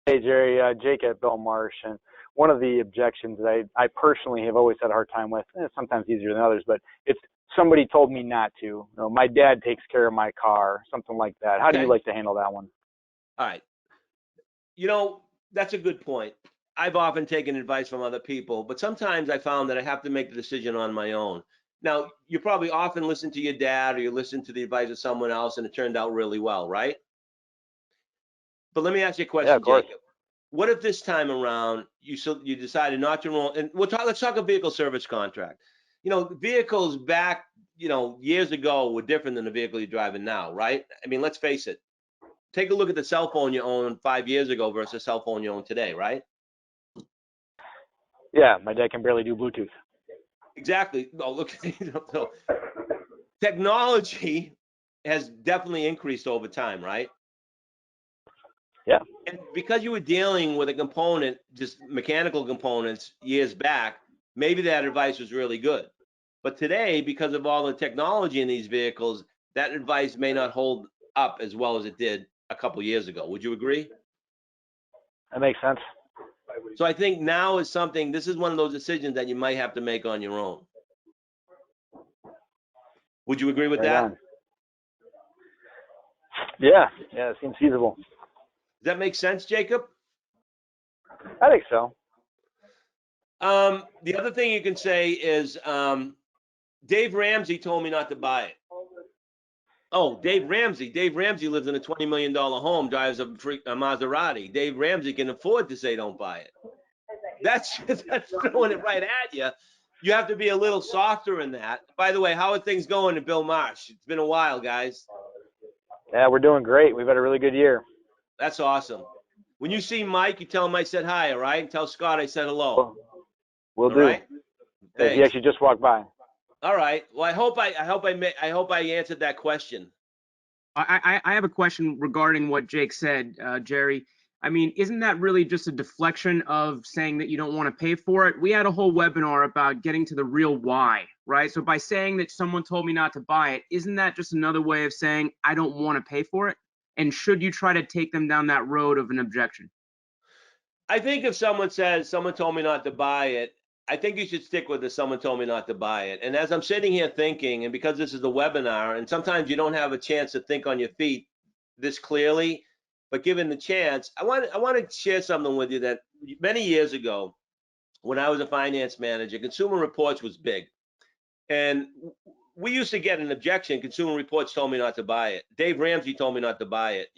Hey, Jerry, Jake at Belmarsh, and one of the objections that I personally have always had a hard time with, sometimes easier than others, but it's somebody told me not to. You know, my dad takes care of my car, something like that. How do you like to handle that one?
All right. You know, that's a good point. I've often taken advice from other people, but sometimes I found that I have to make the decision on my own. Now, you probably often listen to your dad or you listen to the advice of someone else and it turned out really well, right? But let me ask you a question, Jacob. What if this time around you decided not to enroll? And let's talk a vehicle service contract. You know, vehicles back, years ago were different than the vehicle you're driving now, right? I mean, let's face it. Take a look at the cell phone you owned 5 years ago versus the cell phone you own today, right?
Yeah, my dad can barely do Bluetooth.
Exactly. Oh, look, so technology has definitely increased over time, right?
Yeah.
And because you were dealing with a component, just mechanical components years back, maybe that advice was really good. But today, because of all the technology in these vehicles, that advice may not hold up as well as it did a couple years ago. Would you agree?
That makes sense.
So I think now is something, this is one of those decisions that you might have to make on your own. Would you agree with that?
On. Yeah, it seems feasible.
Does that make sense, Jacob?
I think so.
The other thing you can say is Dave Ramsey told me not to buy it. Oh, Dave Ramsey. Dave Ramsey lives in a $20 million home, drives a Maserati. Dave Ramsey can afford to say don't buy it. That's throwing it right at you. You have to be a little softer in that. By the way, how are things going in Bill Marsh? It's been a while, guys.
Yeah, we're doing great. We've had a really good year.
That's awesome. When you see Mike, you tell him I said hi, all right? And tell Scott I said hello.
We'll do.
Right?
He actually just walked by.
All right. Well, I hope I answered that question.
I have a question regarding what Jake said, Jerry. I mean, isn't that really just a deflection of saying that you don't want to pay for it? We had a whole webinar about getting to the real why, right? So by saying that someone told me not to buy it, isn't that just another way of saying I don't want to pay for it? And should you try to take them down that road of an objection?
I think if someone says someone told me not to buy it, I think you should stick with the someone told me not to buy it. And as I'm sitting here thinking, and because this is the webinar, and sometimes you don't have a chance to think on your feet this clearly, but given the chance, I want to share something with you that many years ago, when I was a finance manager, Consumer Reports was big. And we used to get an objection. Consumer Reports told me not to buy it. Dave Ramsey told me not to buy it.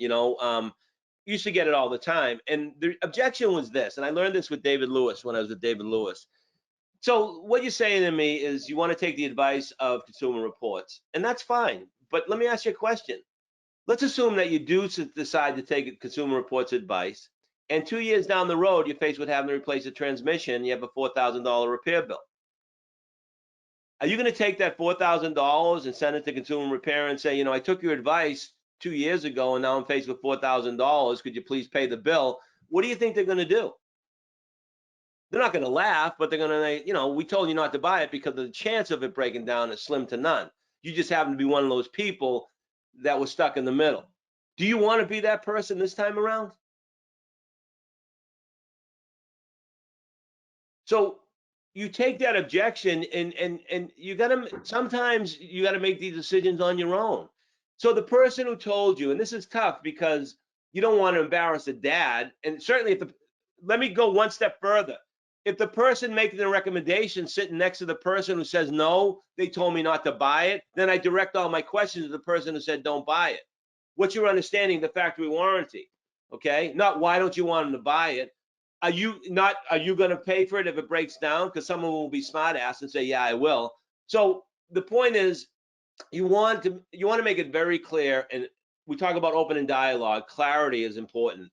Used to get it all the time. And the objection was this, and I learned this with David Lewis when I was with David Lewis. So what you're saying to me is you want to take the advice of Consumer Reports, and that's fine. But let me ask you a question. Let's assume that you do decide to take Consumer Reports advice, and 2 years down the road, you're faced with having to replace a transmission, you have a $4,000 repair bill. Are you going to take that $4,000 and send it to Consumer Repair and say, I took your advice 2 years ago, and now I'm faced with $4,000. Could you please pay the bill? What do you think they're going to do? They're not going to laugh, but they're going to, we told you not to buy it because the chance of it breaking down is slim to none. You just happen to be one of those people that was stuck in the middle. Do you want to be that person this time around? So you take that objection and sometimes you gotta make these decisions on your own. So the person who told you, and this is tough because you don't want to embarrass the dad, and certainly let me go one step further. If the person making the recommendation sitting next to the person who says, no, they told me not to buy it, then I direct all my questions to the person who said, don't buy it. What's your understanding of the factory warranty? Okay, not why don't you want them to buy it? Are you going to pay for it if it breaks down? Because someone will be smart ass and say, yeah, I will. So the point is, you want to make it very clear, and we talk about open and dialogue. Clarity is important.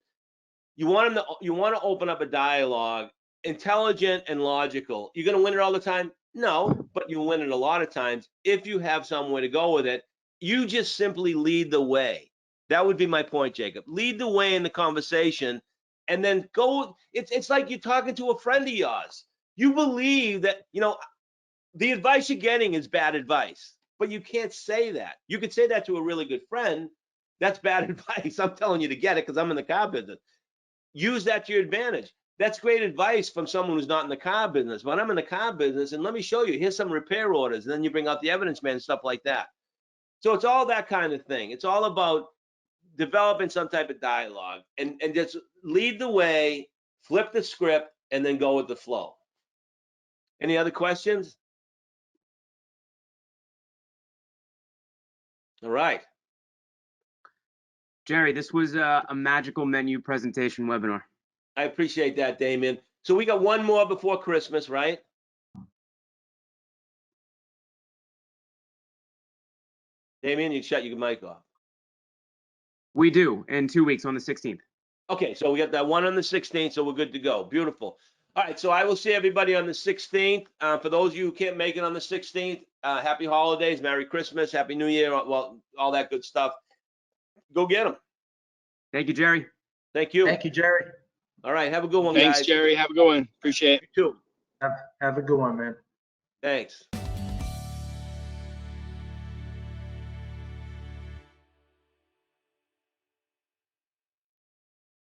You want to open up a dialogue, intelligent and logical. You're going to win it all the time? No, but you win it a lot of times if you have somewhere to go with it. You just simply lead the way. That would be my point, Jacob. Lead the way in the conversation, and then go. It's like you're talking to a friend of yours. You believe that, the advice you're getting is bad advice, but you can't say that. You could say that to a really good friend. That's bad advice. I'm telling you to get it because I'm in the car business. Use that to your advantage. That's great advice from someone who's not in the car business. But I'm in the car business, and let me show you. Here's some repair orders, and then you bring out the evidence man and stuff like that. So it's all that kind of thing. It's all about developing some type of dialogue and just lead the way, flip the script, and then go with the flow. Any other questions? All right.
Gerry, this was a magical menu presentation webinar.
I appreciate that, Damien. So we got one more before Christmas, right? Damien, you shut your mic off.
We do, in 2 weeks on the 16th.
Okay, so we got that one on the 16th, so we're good to go. Beautiful. All right, so I will see everybody on the 16th. For those of you who can't make it on the 16th, happy holidays, Merry Christmas, Happy New Year, well, all that good stuff. Go get them.
Thank you, Gerry.
Thank you.
Thank you, Gerry.
All right, have a good one,
Thanks,
guys.
Gerry. Have a good one. Appreciate it.
You too.
Have a good one, man.
Thanks.